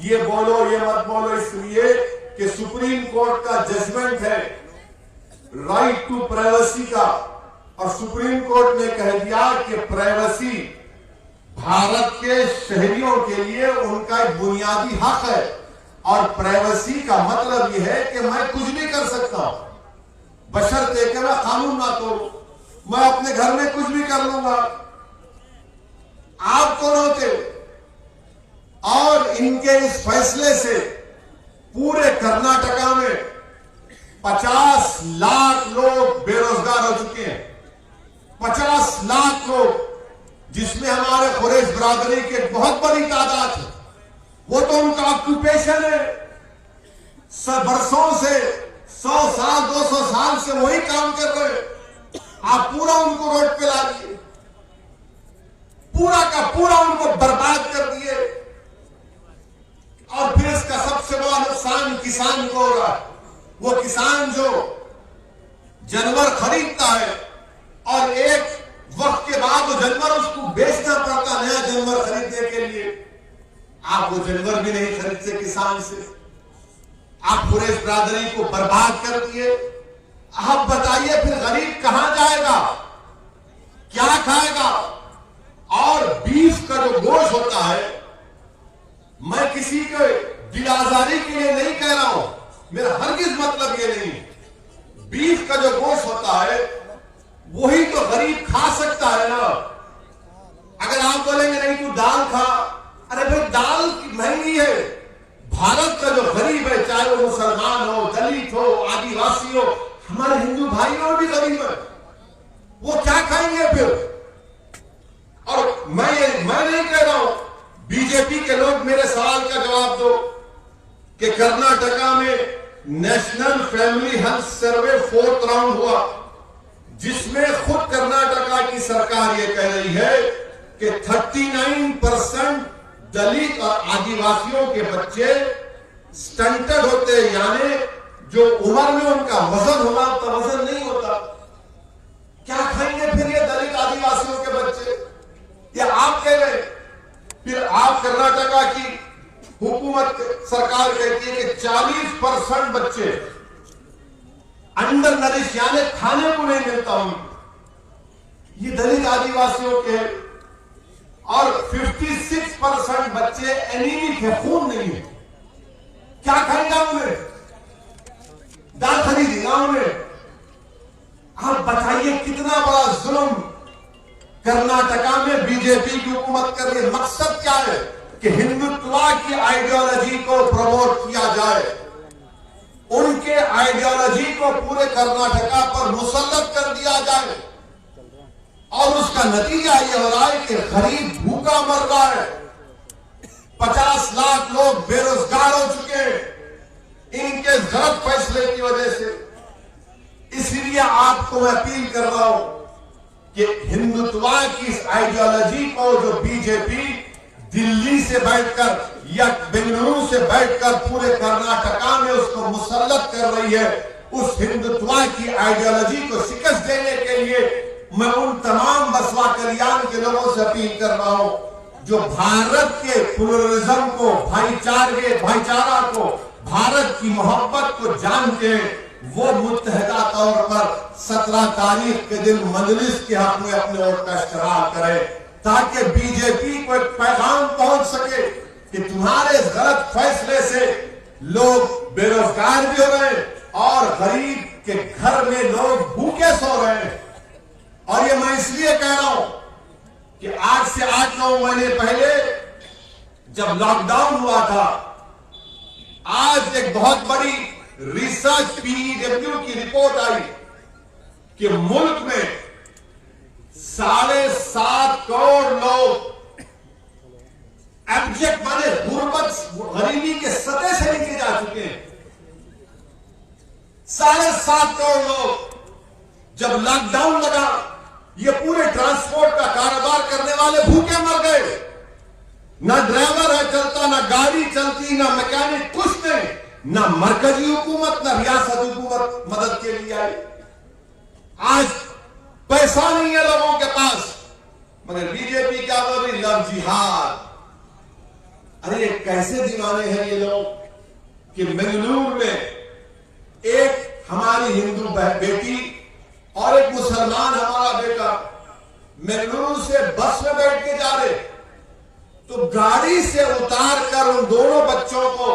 ये बोलो, ये मत बोलो। इसलिए कि सुप्रीम कोर्ट का जजमेंट है राइट टू प्राइवेसी का, और सुप्रीम कोर्ट ने कह दिया कि प्राइवेसी भारत के शहरियों के लिए उनका एक बुनियादी हक है। और प्राइवेसी का मतलब यह है कि मैं कुछ भी कर सकता हूं, बशर्ते कि मैं कानून ना तोड़ूं। मैं अपने घर में कुछ भी कर लूंगा। आप कौन होते? और इनके इस फैसले से पूरे कर्नाटका में 50 लाख लोग बेरोजगार हो चुके हैं। 50 लाख लोग, जिसमें हमारे कुरैश बरादरी की बहुत बड़ी तादाद है। वो तो उनका ऑक्यूपेशन है। बरसों से 100 साल 200 साल से वही काम कर रहे हैं, आप पूरा उनको रोड पे ला दिए, पूरा का पूरा उनको बर्बाद कर दिए। और फिर इसका सबसे बड़ा नुकसान किसान को हो रहा है। वो किसान जो जानवर खरीदता है और एक वक्त के बाद वो जानवर उसको बेचना पड़ता नया जानवर खरीदने के लिए, आप वो जानवर भी नहीं खरीदते किसान से, आप पूरे इस बिरादरी को बर्बाद कर दिए। आप बताइए फिर गरीब कहां जाएगा, क्या खाएगा? और बीफ का जो गोश्त होता है, मैं किसी के दिल आजारी के लिए नहीं कह रहा हूं, मेरा हरगिज मतलब ये नहीं। बीफ का जो गोश्त होता है वही तो गरीब खा सकता है ना। अगर आप बोलेंगे नहीं तू दाल खा, अरे भाई दाल महंगी है। भारत का जो गरीब है, चाहे वो मुसलमान हो, दलित हो, आदिवासी हो, हमारे हिंदू भाई और भी गरीब है, वो क्या खाएंगे फिर? और मैं नहीं कह रहा हूं, बीजेपी के लोग मेरे सवाल का जवाब दो कि कर्नाटका में national family health survey 4th round हुआ, जिसमें खुद कर्नाटका की सरकार ये कह रही है कि 39% दलित और आदिवासियों के बच्चे स्टंटेड होते हैं, यानी जो उम्र में उनका वजन होना तो वजन नहीं होता। क्या खाएंगे फिर ये दलित आदिवासियों के बच्चे? ये आप कह रहे हैं। फिर आप कर्नाटका की हुकूमत सरकार कहती है कि 40% बच्चे अंडर नरिश, यानी खाने को नहीं मिलता उनको, ये दलित आदिवासियों के। और 56% बच्चे एनीमिक है, खून नहीं है। क्या खाएगा उन्हें? दाल खरीदेगा उन्हें? आप बताइए कितना बड़ा जुल्म कर्नाटका में बीजेपी की हुकूमत कर रही है। मकसद क्या है कि हिंदुत्व की आइडियोलॉजी को प्रमोट किया जाए, उनके आइडियोलॉजी को पूरे कर्नाटका पर मुसल्लत कर दिया जाए। और उसका नतीजा यह हो रहा है कि गरीब भूखा मर रहा है, 50 लाख लोग बेरोजगार हो चुके हैं इनके गलत फैसले की वजह से। इसलिए आपको मैं अपील कर रहा हूं कि हिंदुत्व की इस आइडियोलॉजी को जो बीजेपी दिल्ली से बैठकर या बेंगलुरु से बैठकर पूरे कर्नाटका में उसको मुसल्लत कर रही है, उस हिंदुत्व की आइडियोलॉजी को शिकस्त देने के लिए मैं उन तमाम बसवा कल्याण के लोगों से अपील कर रहा हूं जो भारत के प्लुरलिज्म को, भाईचारा को, भारत की मोहब्बत को जानते हैं, वो मुत्तहदा तौर पर 17 तारीख के दिन मजलिस के हक में अपने वोट का इस्तेमाल करें, ताकि बीजेपी को एक पैगाम पहुंच सके कि तुम्हारे इस गलत फैसले से लोग बेरोजगार भी हो रहे हैं और गरीब के घर में लोग भूखे सो रहे हैं। और ये मैं इसलिए कह रहा हूं कि आज से 8-9 महीने पहले जब लॉकडाउन हुआ था, आज एक बहुत बड़ी रिसर्च PEW की रिपोर्ट आई कि मुल्क में 7.5 करोड़ लोग एब्जेक्ट माने गुर्बत, गरीबी के सतह से नीचे जा चुके हैं। 7.5 करोड़ लोग। जब लॉकडाउन लगा, ये पूरे ट्रांसपोर्ट का कारोबार करने वाले भूखे मर गए। ना ड्राइवर है चलता, ना गाड़ी चलती, ना मैकेनिक, कुछ नहीं। ना मरकजी हुकूमत, ना रियासत हुकूमत मदद के लिए आई। आज पैसा नहीं है लोगों के पास, मगर बीजेपी क्या बोल रही? लव जिहाद। अरे ये कैसे दीवाने हैं ये लोग कि बेंगलुरु में एक हमारी हिंदू बेटी और एक मुसलमान हमारा बेटा बेंगलुरु से बस में बैठ के जा रहे, तो गाड़ी से उतार कर उन दोनों बच्चों को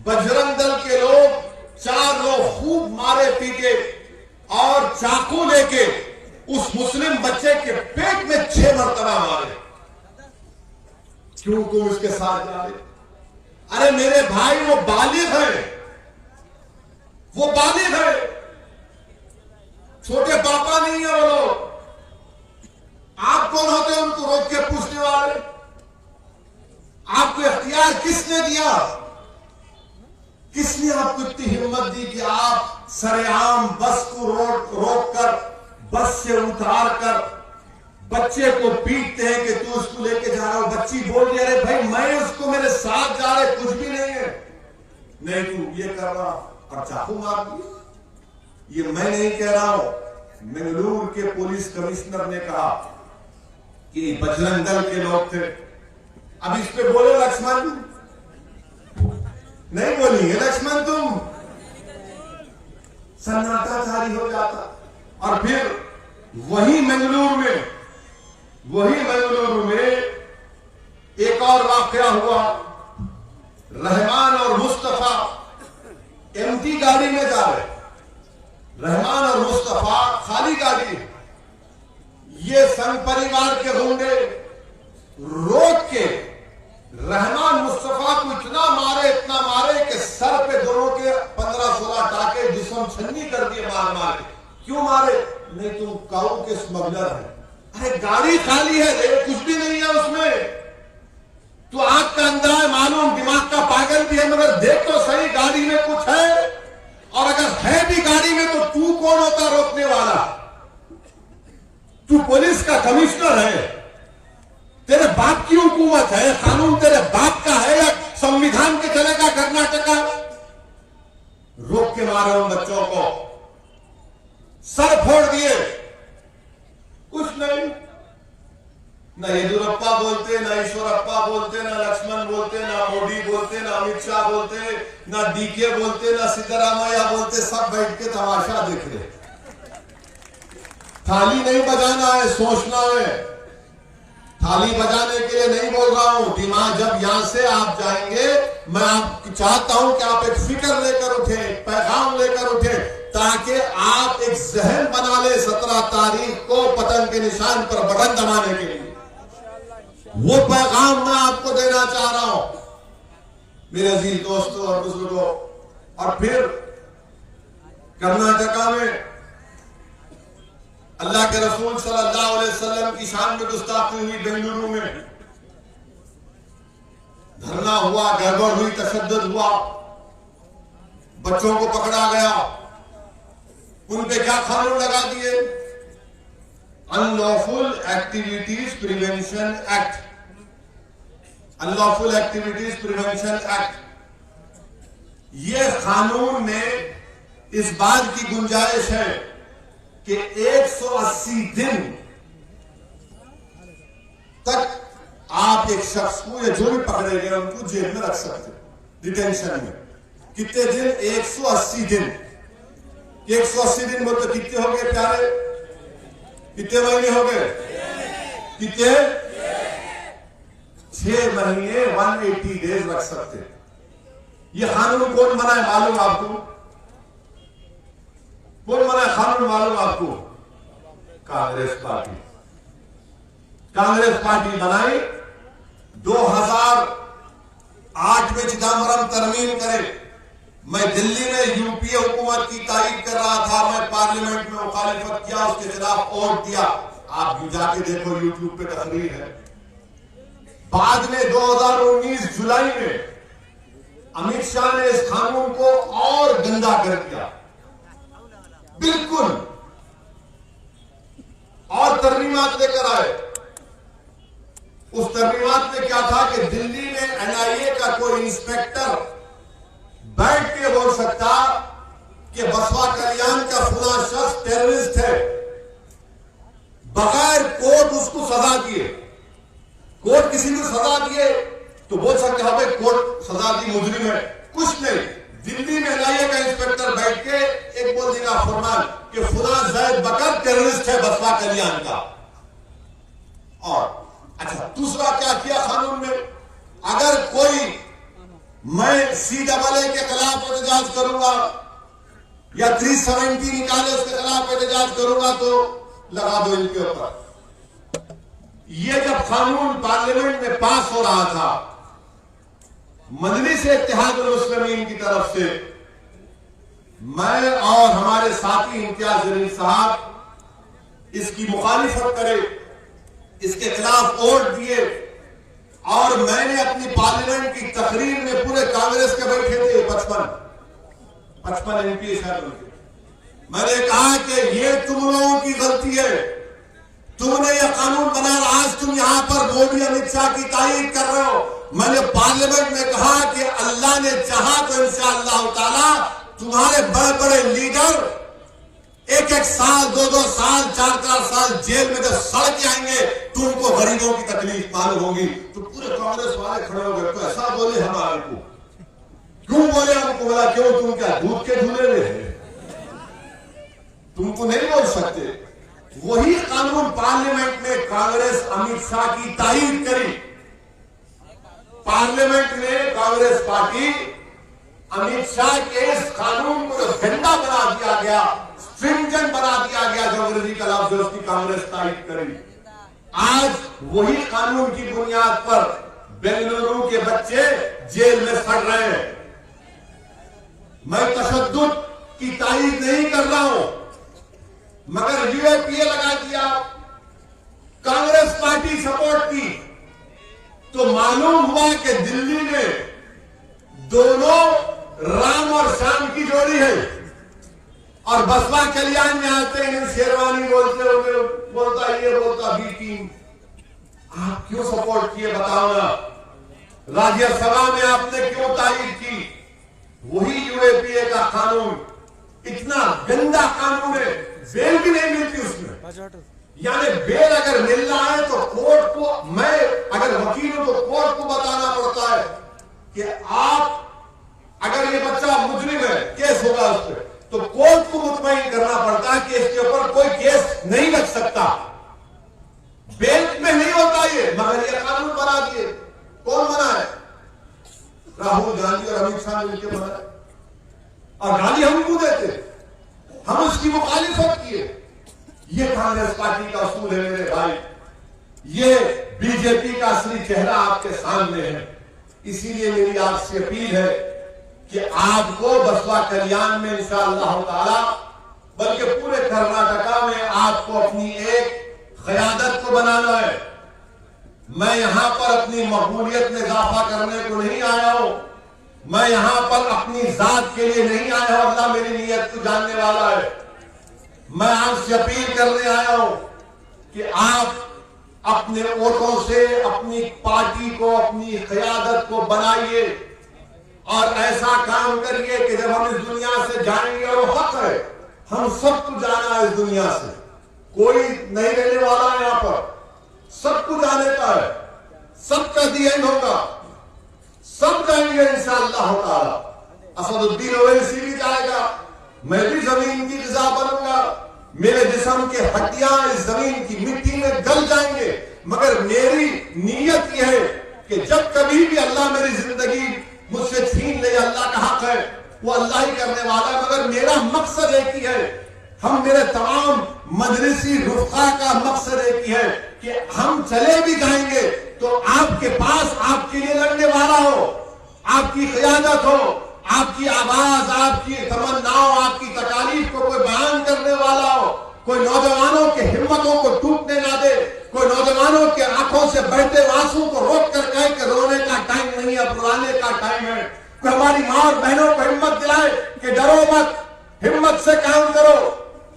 बजरंग दल के लोग, 4 लोग खूब मारे पीटे और चाकू लेके उस मुस्लिम बच्चे के पेट में 6 मरतबा मारे। क्यों तुम उसके साथ जा रहे? अरे मेरे भाई, वो बालिग है, वो बालिग है, छोटे पापा नहीं है वो लोग। आप कौन होते हैं उनको रोक के पूछने वाले? आपको इख्तियार किसने दिया? किसने आपको इतनी हिम्मत दी कि आप सरेआम बस को रोक कर बस से उतार कर बच्चे को पीटते हैं कि तू उसको लेके जा रहा हो। बच्ची बोल रही है अरे भाई मैं उसको मेरे साथ जा रहे कुछ भी नहीं है, नहीं तू ये कर रहा और चाकू मार दिया। ये मैं नहीं कह रहा हूं, मंगलूर के पुलिस कमिश्नर ने कहा कि बजरंग दल के लोग थे। अब इस पे बोले लक्ष्मण, नहीं बोलिए लक्ष्मण, तुम सन्नाटा जारी हो जाता। और फिर वही मंगलूर में एक और वाकया हुआ। रहमान और मुस्तफा एमटी गाड़ी में जा रहे, रहमान और मुस्तफा खाली गाड़ी, ये संघ परिवार के गुंडे रोक के रहमान मुस्तफा को इतना मारे कि सर पे दोनों के 15-16 टाके जिस्म छन्नी कर दिए मार के। क्यों मारे? नहीं तुम काऊ के स्मगलर है। अरे गाड़ी खाली है रे, कुछ भी नहीं है उसमें। तो आंख का अंधा है मालूम, दिमाग का पागल भी है, मगर देख तो सही गाड़ी में कुछ है। और अगर है भी गाड़ी में तो तू कौन होता रोकने वाला? तू पुलिस का कमिश्नर है, तेरे बाप की हुकूमत है, कानून तेरे बाप का है या संविधान के चलेगा कर्नाटका? रोक के मारे उन बच्चों को, सर फोड़ दिए, कुछ नहीं। ना येदुरप्पा बोलते, ना ईश्वरप्पा बोलते, ना लक्ष्मण बोलते, ना मोदी बोलते, ना अमित शाह बोलते, ना डीके बोलते, ना सिद्धरामैया बोलते, सब बैठ के तमाशा देख रहे। थाली नहीं बजाना है, सोचना है। थाली बजाने के लिए नहीं बोल रहा हूं। दिमाग जब यहां से आप जाएंगे, मैं आप चाहता हूं कि आप एक फिक्र लेकर उठे, पैगाम लेकर उठे, ताकि आप एक जहन बना ले 17 तारीख को पतंग के निशान पर बटन दबाने के लिए। वो पैगाम मैं आपको देना चाह रहा हूं मेरे अजीज दोस्तों और बुजुर्गों। और फिर कर्नाटका में अल्लाह के रसूल सल्लल्लाहु अलैहि वसल्लम की शान में गुस्ताखी हुई। बेंगलुरु में धरना हुआ, गड़बड़ हुई, तशद्दुद हुआ, बच्चों को पकड़ा गया। उन पे क्या कानून लगा दिए? Unlawful activities prevention act, unlawful activities prevention act. ये कानून में इस बात की गुंजाइश है कि 180 दिन तक आप एक शख्स को या जो भी पकड़े गए उनको जेल में रख सकते, डिटेंशन में। कितने दिन? 180 दिन। 180 दिन बोलते कितने हो गए प्यारे? कितने महीने हो गए? कितने? 6 महीने 180 डेज रख सकते। ये कानून कौन बनाए मालूम आपको? कौन बनाए कानून मालूम आपको? कांग्रेस पार्टी। कांग्रेस पार्टी बनाई। 2008 में चिदम्बरम तरमीम करे। मैं दिल्ली में यूपीए हुकूमत की तारीफ कर रहा था, मैं पार्लियामेंट में मुखालिफत किया, उसके खिलाफ वोट दिया। आप जाके देखो, यूट्यूब पे तकरीर है। बाद में 2019 जुलाई में अमित शाह ने इस कानून को और गंदा कर दिया, बिल्कुल, और तरमीमात लेकर आए। उस तरमीमात में क्या था कि दिल्ली में एनआईए का कोई इंस्पेक्टर बैठ के बोल सकता कि बसवा कल्याण का फला शख्स टेररिस्ट है, बगैर कोर्ट उसको सजा दिए। कोर्ट किसी को सजा दिए तो बोल सकते हैं भाई कोर्ट सजा दी, मुजरिम है। कुछ नहीं, दिल्ली में एनआईए का इंस्पेक्टर बैठ के एक बोल देगा फरमान कि फला जैद बकर टेररिस्ट है बसवा कल्याण का। और अच्छा, दूसरा क्या किया कानून में? अगर कोई मैं CAA के खिलाफ एहतजाज करूंगा या 370 निकाले उसके खिलाफ एहतजाज करूंगा तो लगा दो इनके ऊपर। ये जब कानून पार्लियामेंट में पास हो रहा था, मजलिस इत्तेहादुल मुस्लिमीन की तरफ से मैं और हमारे साथी इम्तियाज जलील साहब इसकी मुखालिफत करे, इसके खिलाफ वोट दिए। और मैंने अपनी पार्लियामेंट की तकरीर में पूरे कांग्रेस के बैठे थे 55, 55 MP शायद उनके। मैंने कहा कि ये तुम लोगों की गलती है, तुमने ये कानून बना, आज तुम यहां पर मोदी अमित शाह की तारीफ कर रहे हो। मैंने पार्लियामेंट में कहा कि अल्लाह ने चाहा तो इंशाअल्लाह ताला तुम्हारे बड़े बड़े लीडर 1-1 साल, 2-2 साल, 4-4 साल जेल में जब सड़ के आएंगे तो उनको गरीबों की तकलीफ मालूम होगी। तो पूरे कांग्रेस वाले खड़े हो गए, तो ऐसा बोले हमारे को, क्यों बोले हमको? बोला क्यों, तुम क्या दूध के धुले में, तुमको नहीं बोल सकते। वही कानून पार्लियामेंट में कांग्रेस अमित शाह की तारीफ करी। पार्लियामेंट में कांग्रेस पार्टी अमित शाह के इस कानून को गंदा बना दिया गया, स्ट्रिंजेंट बना दिया गया, जो अंग्रेजी का लफ्ज है, उसकी कांग्रेस तारीफ करी। आज वही कानून की बुनियाद पर बेंगलुरु के बच्चे जेल में सड़ रहे हैं। मैं तशद्दुद की तारीफ नहीं कर रहा हूं, मगर यूएपीए लगा दिया, कांग्रेस पार्टी सपोर्ट की, तो मालूम हुआ कि दिल्ली में दोनों राम और श्याम की जोड़ी है। और बसपा कल्याण में आते हैं, शेरवानी बोलते हुए बोलता ये बोलता बी टीम। आप क्यों सपोर्ट किए बताओ ना? राज्यसभा में आपने क्यों तारीफ की? वही यूएपीए का कानून इतना गंदा कानून है, बेल भी नहीं मिलती उसमें। यानी बेल अगर मिल रहा है तो कोर्ट को, मैं अगर वकील हूं तो कोर्ट को बताना पड़ता है कि आप, अगर ये बच्चा मुजरिम है, केस होगा उस पर, तो कोर्ट को मुतमईन करना पड़ता है कि इसके ऊपर कोई केस नहीं लग सकता। बेल में नहीं होता ये, मगर ये कानून बना दिए। कौन बना है? राहुल गांधी और अमित शाह मिलकर बनाए, और गाली हमको देते, हम उसकी मुखालिफत किए। ये कांग्रेस पार्टी का असूल है मेरे भाई, ये बीजेपी का असली चेहरा आपके सामने है। इसीलिए मेरी आपसे अपील है कि आपको बसपा कल्याण में इंशाअल्लाह ताला, बल्कि पूरे कर्नाटका में आपको अपनी एक क़यादत को बनाना है। मैं यहां पर अपनी मकबूलियत में इजाफा करने को नहीं आया हूं, मैं यहां पर अपनी जात के लिए नहीं आया हूं, अल्लाह मेरी नीयत को जानने वाला है। मैं आपसे अपील करने आया हूं कि आप अपने वोटों से अपनी पार्टी को, अपनी क़यादत को बनाइए और ऐसा काम करिए कि जब हम इस दुनिया से जाएंगे, और वो हक है, हम सबको जाना है इस दुनिया से, कोई नहीं रहने वाला है यहां पर, सबको जाने का है, सबका दीन होगा, सब जाएंगे इंशाअल्लाह ताला। असदुद्दीन ओवैसी भी जाएगा, मैं भी जमीन की ग़िज़ा बनूंगा, मेरे जिस्म के हड्डियां इस जमीन की मिट्टी में गल जाएंगे, मगर मेरी नीयत यह है कि जब कभी भी अल्लाह मेरी जिंदगी मुझसे छीन ले, अल्लाह का हक है, वो अल्लाह ही करने वाला है, मगर मेरा मकसद एक ही है, हम मेरे तमाम मजलिसी रुफ़क़ा का मकसद एक ही है कि हम चले भी जाएंगे तो आपके पास आपके लिए लड़ने वाला हो, आपकी क़यादत हो, आपकी आवाज, आपकी तमन्नाओं, आपकी तकालीफ को कोई बयान करने वाला हो, कोई नौजवानों के हिम्मतों को टूटने ना दे, कोई नौजवानों के आंखों से बहते आंसू को रोक कर कहे कि रोने का टाइम नहीं है, अब रुलाने का टाइम है। कोई हमारी मां और बहनों को हिम्मत दिलाए कि डरो मत, हिम्मत से काम करो।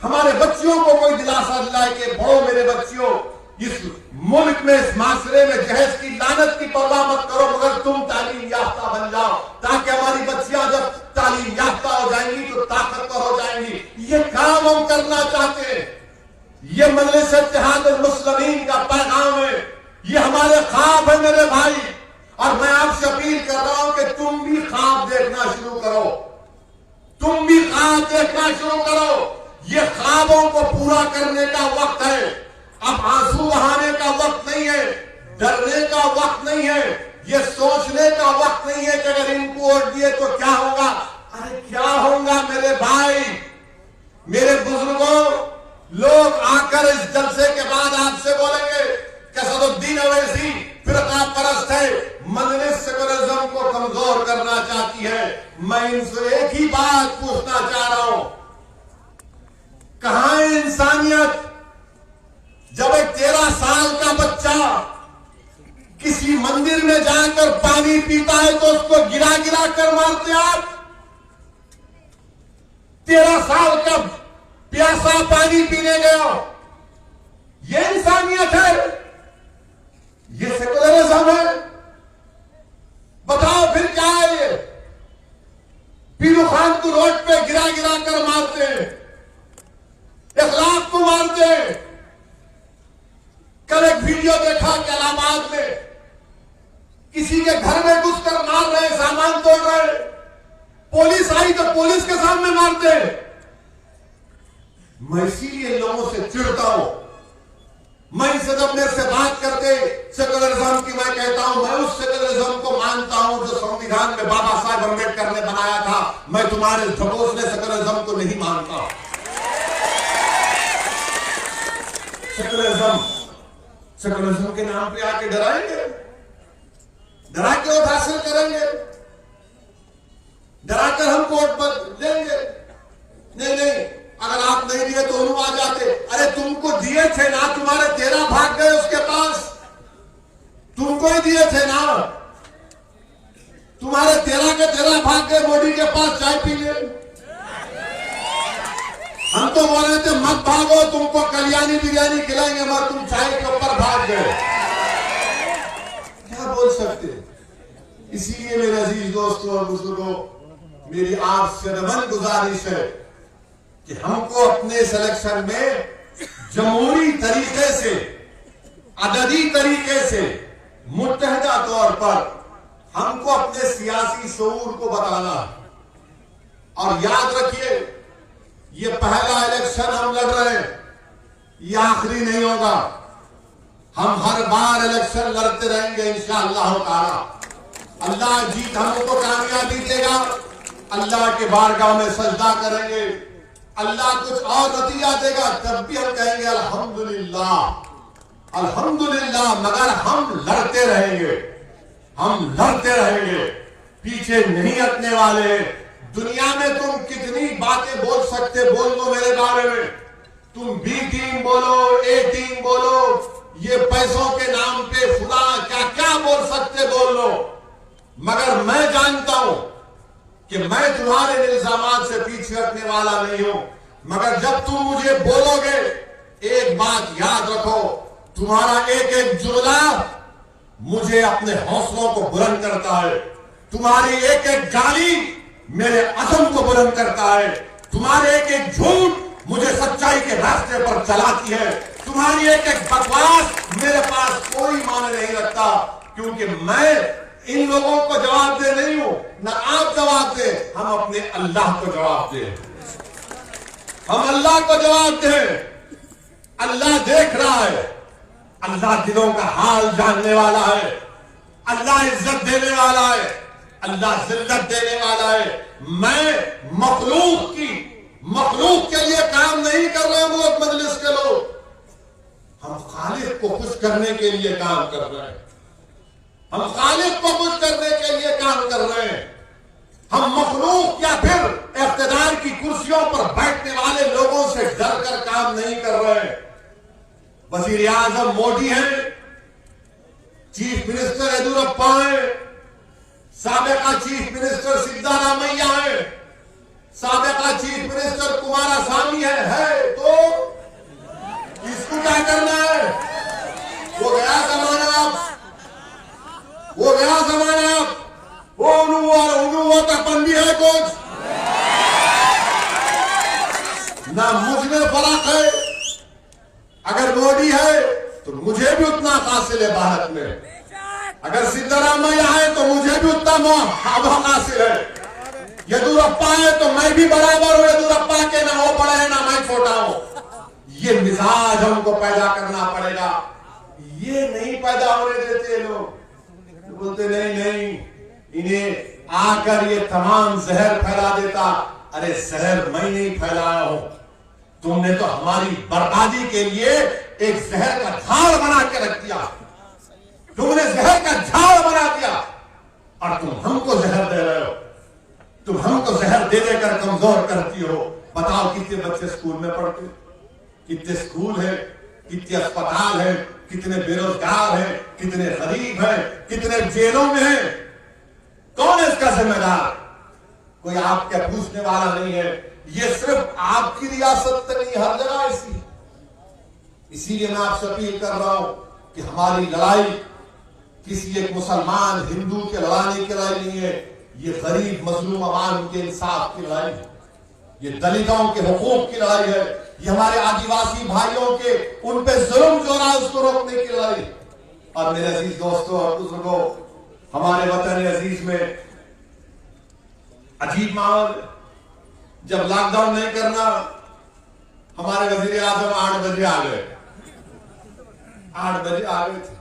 हमारे बच्चियों को कोई दिलासा दिलाए कि बढ़ो मेरे बच्चियों, इस मुल्क में, इस माशरे में जहेज की लानत की परवाह मत करो, मगर तुम तालीम याफ्ता बन जाओ, ताकि हमारी बच्चियां जब तालीम याफ्ता हो जाएंगी तो ताकतवर हो जाएंगी। ये काम हम करना चाहते हैं, ये मजलिस इत्तेहादुल मुस्लिमीन का पैगाम है, ये हमारे ख्वाब है मेरे भाई। और मैं आपसे अपील कर रहा हूं कि तुम भी ख्वाब देखना शुरू करो, तुम भी ख्वाब देखना शुरू करो। ये ख्वाबों को पूरा करने का वक्त है, अब आंसू बहाने का वक्त नहीं है, डरने का वक्त नहीं है, ये सोचने का वक्त नहीं है कि अगर इनको वोट दिए तो क्या होगा। अरे क्या होगा मेरे भाई, मेरे बुजुर्गों, लोग आकर इस जलसे के बाद आपसे बोलेंगे कि असदुद्दीन ओवैसी फिरका परस्त है, मजलिस सेकुलरिज्म को कमजोर करना चाहती है। मैं इनसे एक ही बात पूछना चाह रहा हूं, कहां है इंसानियत? जब एक 13 साल का बच्चा किसी मंदिर में जाकर पानी पीता है तो उसको गिरा गिरा कर मारते आप। 13 साल का प्यासा पानी पीने गया। ये इंसानियत है? ये सेकुलरिज्म है? बताओ फिर क्या है ये? पीरू खान को रोड पे गिरा गिरा कर मारते हैं, 1 लाख को मारते हैं। कल एक वीडियो देखा कि इलाहाबाद में किसी के घर में घुसकर मार रहे, सामान तोड़ रहे, पुलिस आई तो पुलिस के सामने मारते हैं। मैं इसीलिए लोगों से चिढ़ता हूं। मैं इनसे जब मेरे से बात करते सेकुलरिज्म की, मैं कहता हूं मैं उस सेकुलरिज्म को मानता हूं जो संविधान में बाबा साहब अम्बेडकर ने बनाया था। मैं तुम्हारे ढकोसले सेकुलरिज्म को नहीं मानता। सेकुलरिज्म के नाम पे आके डराएंगे, डरा के वोट हासिल करेंगे, डराकर हम वोट लेंगे। नहीं नहीं, अगर आप नहीं दिए तो उन्होंने आ जाते। अरे तुमको दिए थे ना, तुम्हारे 13 भाग गए उसके पास, तुमको ही दिए थे ना, तुम्हारे 13 के 13 भाग गए मोदी के पास चाय पीने। हम तो बोल रहे थे मत भागो, तुमको कल्याणी बिरयानी खिलाएंगे, मगर तुम चाय के ऊपर भाग गए। क्या बोल सकते? इसीलिए मेरे अजीज दोस्तों और बुजुर्गों, मेरी आपसे नम्र गुजारिश है कि हमको अपने सिलेक्शन में जमहूरी तरीके से, अददी तरीके से, मुत्तहिदा तौर पर हमको अपने सियासी शऊर को बताना। और याद रखिए, ये पहला इलेक्शन हम लड़ रहे हैं, ये आखिरी नहीं होगा। हम हर बार इलेक्शन लड़ते रहेंगे इंशाअल्लाह ताला। अल्लाह जीत हमको कामयाबी देगा। अल्लाह के बारगाह में सजदा करेंगे, अल्लाह कुछ और नतीजा देगा, तब भी हम कहेंगे अल्हम्दुलिल्लाह, अल्हम्दुलिल्लाह। मगर हम लड़ते रहेंगे, हम लड़ते रहेंगे, पीछे नहीं हटने वाले हैं। दुनिया में तुम कितनी बातें बोल सकते, बोल लो मेरे बारे में। तुम बी टीम बोलो, ए टीम बोलो, ये पैसों के नाम पे खुदा क्या क्या बोल सकते बोल लो, मगर मैं जानता हूं कि मैं तुम्हारे इल्जामात से पीछे हटने वाला नहीं हूं। मगर जब तुम मुझे बोलोगे, एक बात याद रखो, तुम्हारा एक एक जुमला मुझे अपने हौसलों को बुलंद करता है। तुम्हारी एक एक गाली मेरे अज़म को बुलंद करता है। तुम्हारे एक एक झूठ मुझे सच्चाई के रास्ते पर चलाती है। तुम्हारी एक एक बकवास मेरे पास कोई माने नहीं रखता, क्योंकि मैं इन लोगों को जवाब दे नहीं हूं, ना आप जवाब दे, हम अपने अल्लाह को जवाब दे। हम अल्लाह को जवाब दे। अल्लाह देख रहा है, अल्लाह दिलों का हाल जानने वाला है, अल्लाह इज्जत देने वाला है, अल्लाह जिल्लत देने वाला है। मैं मखलूक के लिए काम नहीं कर रहे हैं। लोग मजलिस के लोग, हम खालिक को खुश करने के लिए काम कर रहे हैं। हम खालिक को खुश करने के लिए काम कर रहे हैं। हम मखलूक या फिर इख्तिदार की कुर्सियों पर बैठने वाले लोगों से डर कर काम नहीं कर रहे हैं। वजीर आजम मोदी है, चीफ मिनिस्टर येदियुरप्पा है, साबिका चीफ मिनिस्टर सिद्धारामैया है, साबिका चीफ मिनिस्टर कुमारस्वामी है तो इसको क्या करना है? वो गया जमाना, वो गया जमाना। वो उन्होंने भी है कुछ ना, मुझ में फर्क है। अगर मोदी है तो मुझे भी उतना हासिल है भारत में। अगर सिद्धारामैया है तो मुझे भी उतना हासिल है। येदियुरप्पा है तो मैं भी बराबर हूं येदियुरप्पा के, ना वो बड़ा है ना मैं छोटा हूं। ये मिजाज हमको पैदा करना पड़ेगा। ये नहीं पैदा होने देते लोग, बोलते नहीं, इन्हें आकर ये तमाम जहर फैला देता। अरे जहर मैं नहीं फैलाया हूं, तुमने तो हमारी बर्बादी के लिए एक जहर का झाड़ बना के रख दिया। तुमने जहर का झाड़ बना दिया और तुम हमको जहर दे रहे हो। तुम हमको जहर दे देकर कमजोर करती हो। बताओ कितने बच्चे स्कूल में पढ़ते, कितने स्कूल है, कितने अस्पताल है, कितने बेरोजगार हैं, कितने गरीब हैं, कितने जेलों में हैं। कौन है इसका जिम्मेदार? कोई आपके पूछने वाला नहीं है। ये सिर्फ आपकी रियासत तक नहीं, हर जगह ऐसी। इसीलिए मैं आपसे अपील कर रहा हूं कि हमारी लड़ाई किसी एक मुसलमान हिंदू के लड़ाने की लड़ाई नहीं है, ये गरीब मजलूम अवाम के इंसाफ की लड़ाई है, ये दलितों के हुकूक की लड़ाई है, ये हमारे आदिवासी भाइयों के उन पे जुल्म जो रहा है उसको रोकने की लड़ाई। और मेरे अजीज दोस्तों और बुजुर्गों, हमारे वतन अजीज में अजीब माहौल। जब लॉकडाउन नहीं करना, हमारे वजीर आजम 8 बजे आ गए। 8 बजे आ गए थे।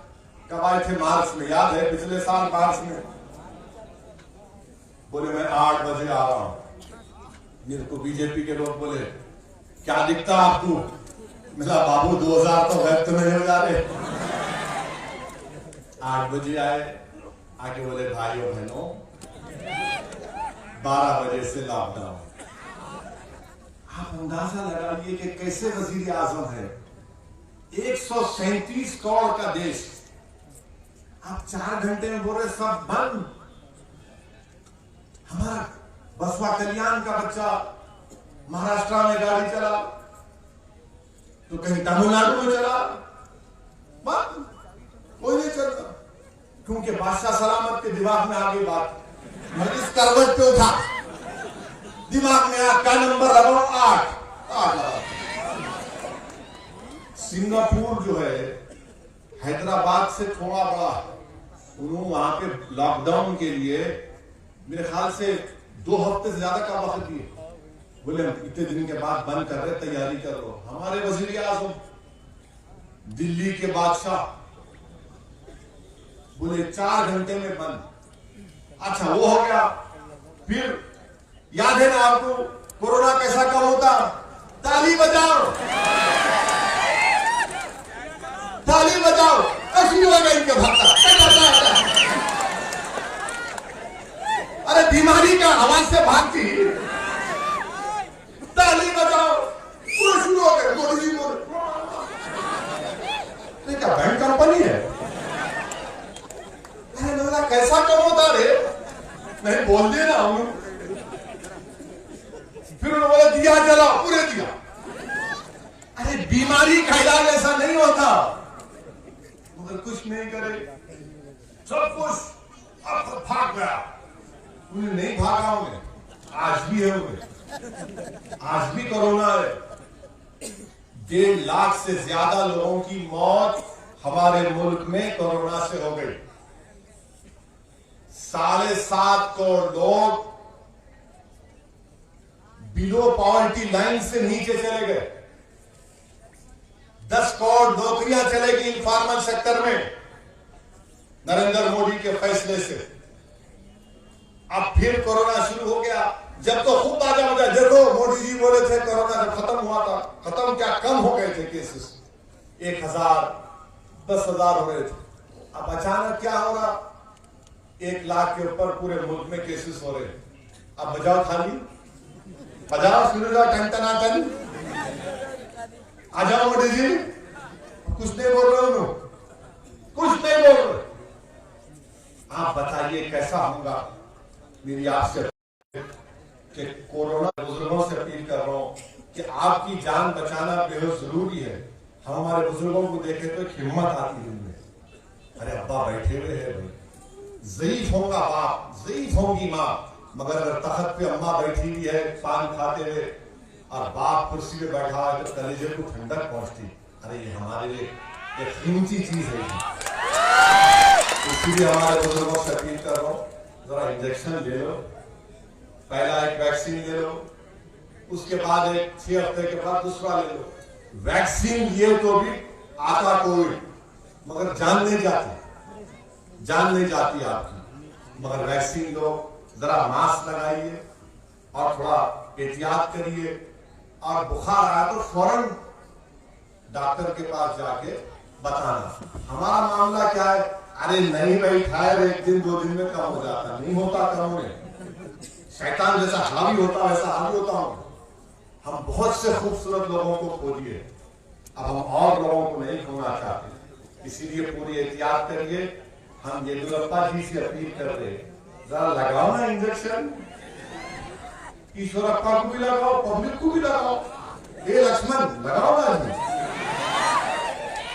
कब आए थे? मार्च में, याद है? पिछले साल मार्च में बोले मैं 8 बजे आ रहा हूं। मेरे को बीजेपी के लोग बोले क्या दिखता आपको? मिला बाबू 2000 तो व्यक्त नहीं हो जा रहे। 8 बजे आए, आके बोले भाइयों बहनों 12 बजे से लॉकडाउन। आप अंदाजा लगाइए कि कैसे वजीर आजम है। 137 करोड़ का देश, आप 4 घंटे में बोल रहे सब बंद। हमारा बसवा कल्याण का बच्चा महाराष्ट्र में गाड़ी चला तो कहीं तमिलनाडु में चला, बंद, कोई नहीं चलता। क्योंकि बादशाह सलामत के दिमाग में आ गई बात, मैं इस करवट पे उठा, दिमाग में आ क्या नंबर लगाओ? 8। सिंगापुर जो है हैदराबाद से थोड़ा बड़ा, उन्होंने वहां पे लॉकडाउन के लिए मेरे ख्याल से 2 हफ्ते से ज्यादा का वक्त दिए। बोले हम इतने दिन के बाद बंद कर रहे, तैयारी कर लो। हमारे वजीर आजम दिल्ली के बादशाह बोले 4 घंटे में बंद। अच्छा वो हो गया। फिर याद है ना आपको कोरोना कैसा कम होता? ताली बजाओ, ताली बजाओ, ऐसी लगा इनके भक्ता। अरे बीमारी का आवाज से भागती, ताली बजाओ, पूरा शुरू हो गए। मोदी जी बोल, क्या बैंक कंपनी है? अरे लगा कैसा कम होता रे? नहीं बोल दिया ना उन्होंने। फिर उन्होंने बोला दिया जलाओ, पूरे दिया। अरे बीमारी का इलाज ऐसा नहीं होता, मगर कुछ नहीं करे, सब कुछ अब तो भाग गया। उन्हें नहीं भागा, उन्हें आज भी है, उन्हें आज भी कोरोना है। 1.5 लाख से ज्यादा लोगों की मौत हमारे मुल्क में कोरोना से हो गई। 7.5 करोड़ लोग बिलो पॉवर्टी लाइन से नीचे चले गए। 10 करोड़ नौकरियां चलेगी इनफॉर्मल सेक्टर में नरेंद्र मोदी के फैसले से। अब फिर कोरोना शुरू हो गया। जब तो खूब ताजा मजा, देखो मोदी जी बोले थे कोरोना जब खत्म हुआ था, खत्म क्या कम हो गए थे केसेस, 1000 10,000 हो गए थे। अब अचानक क्या हो रहा? 1 लाख के ऊपर पूरे मुल्क में केसेस हो रहे। अब बजाओ थाली, बजाओ, सुनो जाओ, टन आ जाओ मोदी जी। कुछ नहीं बोल रहे हो, कुछ नहीं बोल रहे। आप बताइए कैसा होगा? मेरी आपसे कि कोरोना बुजुर्गों से अपील कर रहा हूं कि आपकी जान बचाना बेहद जरूरी है। हम हमारे बुजुर्गों को देखें तो एक हिम्मत आती है उनमें। अरे अब्बा बैठे हुए हैं भाई, ज़ईफ होगा बाप, ज़ईफ होगी माँ, मगर अगर तख्त पे अम्मा बैठी हुई है पान खाते हुए और बाप कुर्सी पे बैठा है तो कलेजे को ठंडक पहुंचती। अरे ये हमारे लिए एक कीमती चीज है। इसीलिए हमारे बुजुर्गों से अपील कर रहा हूं, जरा इंजेक्शन ले लो, पहला एक वैक्सीन ले लो, उसके बाद एक 6 हफ्ते के बाद दूसरा ले लो। वैक्सीन लिए तो भी आता कोविड, मगर जान नहीं जाती, जान नहीं जाती आपकी। मगर वैक्सीन लो, जरा मास्क लगाइए और थोड़ा एहतियात करिए। और बुखार आया तो फौरन डॉक्टर के पास जाके बताना। हमारा मामला क्या है? अरे नहीं भाई, खाए 1 दिन 2 दिन में कम हो जाता, नहीं होता कम में। शैतान जैसा हावी होता वैसा हावी होता हूं। हम बहुत से खूबसूरत लोगों को खो दिए, अब हम और लोगों को नहीं खोना चाहते। इसीलिए पूरी एहतियात करिए। हम येदियुरप्पा जी से अपील कर रहे, जरा लगाओ ना इंजेक्शन। ईश्वरप्पा को भी लगाओ, पब्लिक को भी लगाओ। ये लक्ष्मण लगाओ ना जी।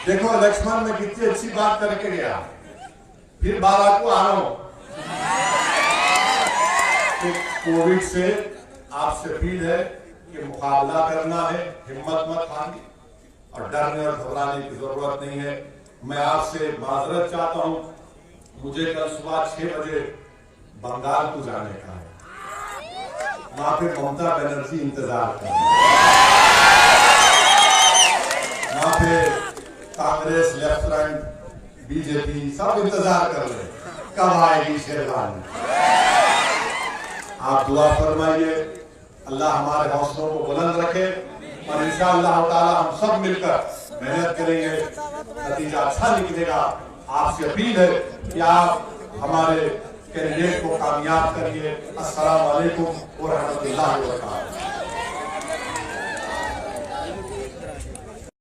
देखो लक्ष्मण में कितनी अच्छी बात करके गया, फिर बाबा को आ रहा हूं। तो कोविड से आपसे अपील है कि मुकाबला करना है, हिम्मत मत हारनी और डरने और घबराने की जरूरत नहीं है। मैं आपसे माजरत चाहता हूं, मुझे कल सुबह 6 बजे बंगाल को जाने का है, वहां पे ममता बनर्जी इंतजार कर रही है, वहां पे कांग्रेस, लेफ्ट फ्रंट, बीजेपी सब इंतजार कर रहे हैं कब आएगी शेरवानी। आप दुआ फरमाइए, अल्लाह हमारे हौसलों को बुलंद रखे और इंशाअल्लाह ताला हम सब मिलकर मेहनत करेंगे, नतीजा अच्छा निकलेगा। आपसे अपील है कि आप हमारे कैंडिडेट को कामयाब करिए। अस्सलाम वालेकुम व रहमतुल्लाहि व बरकातहू।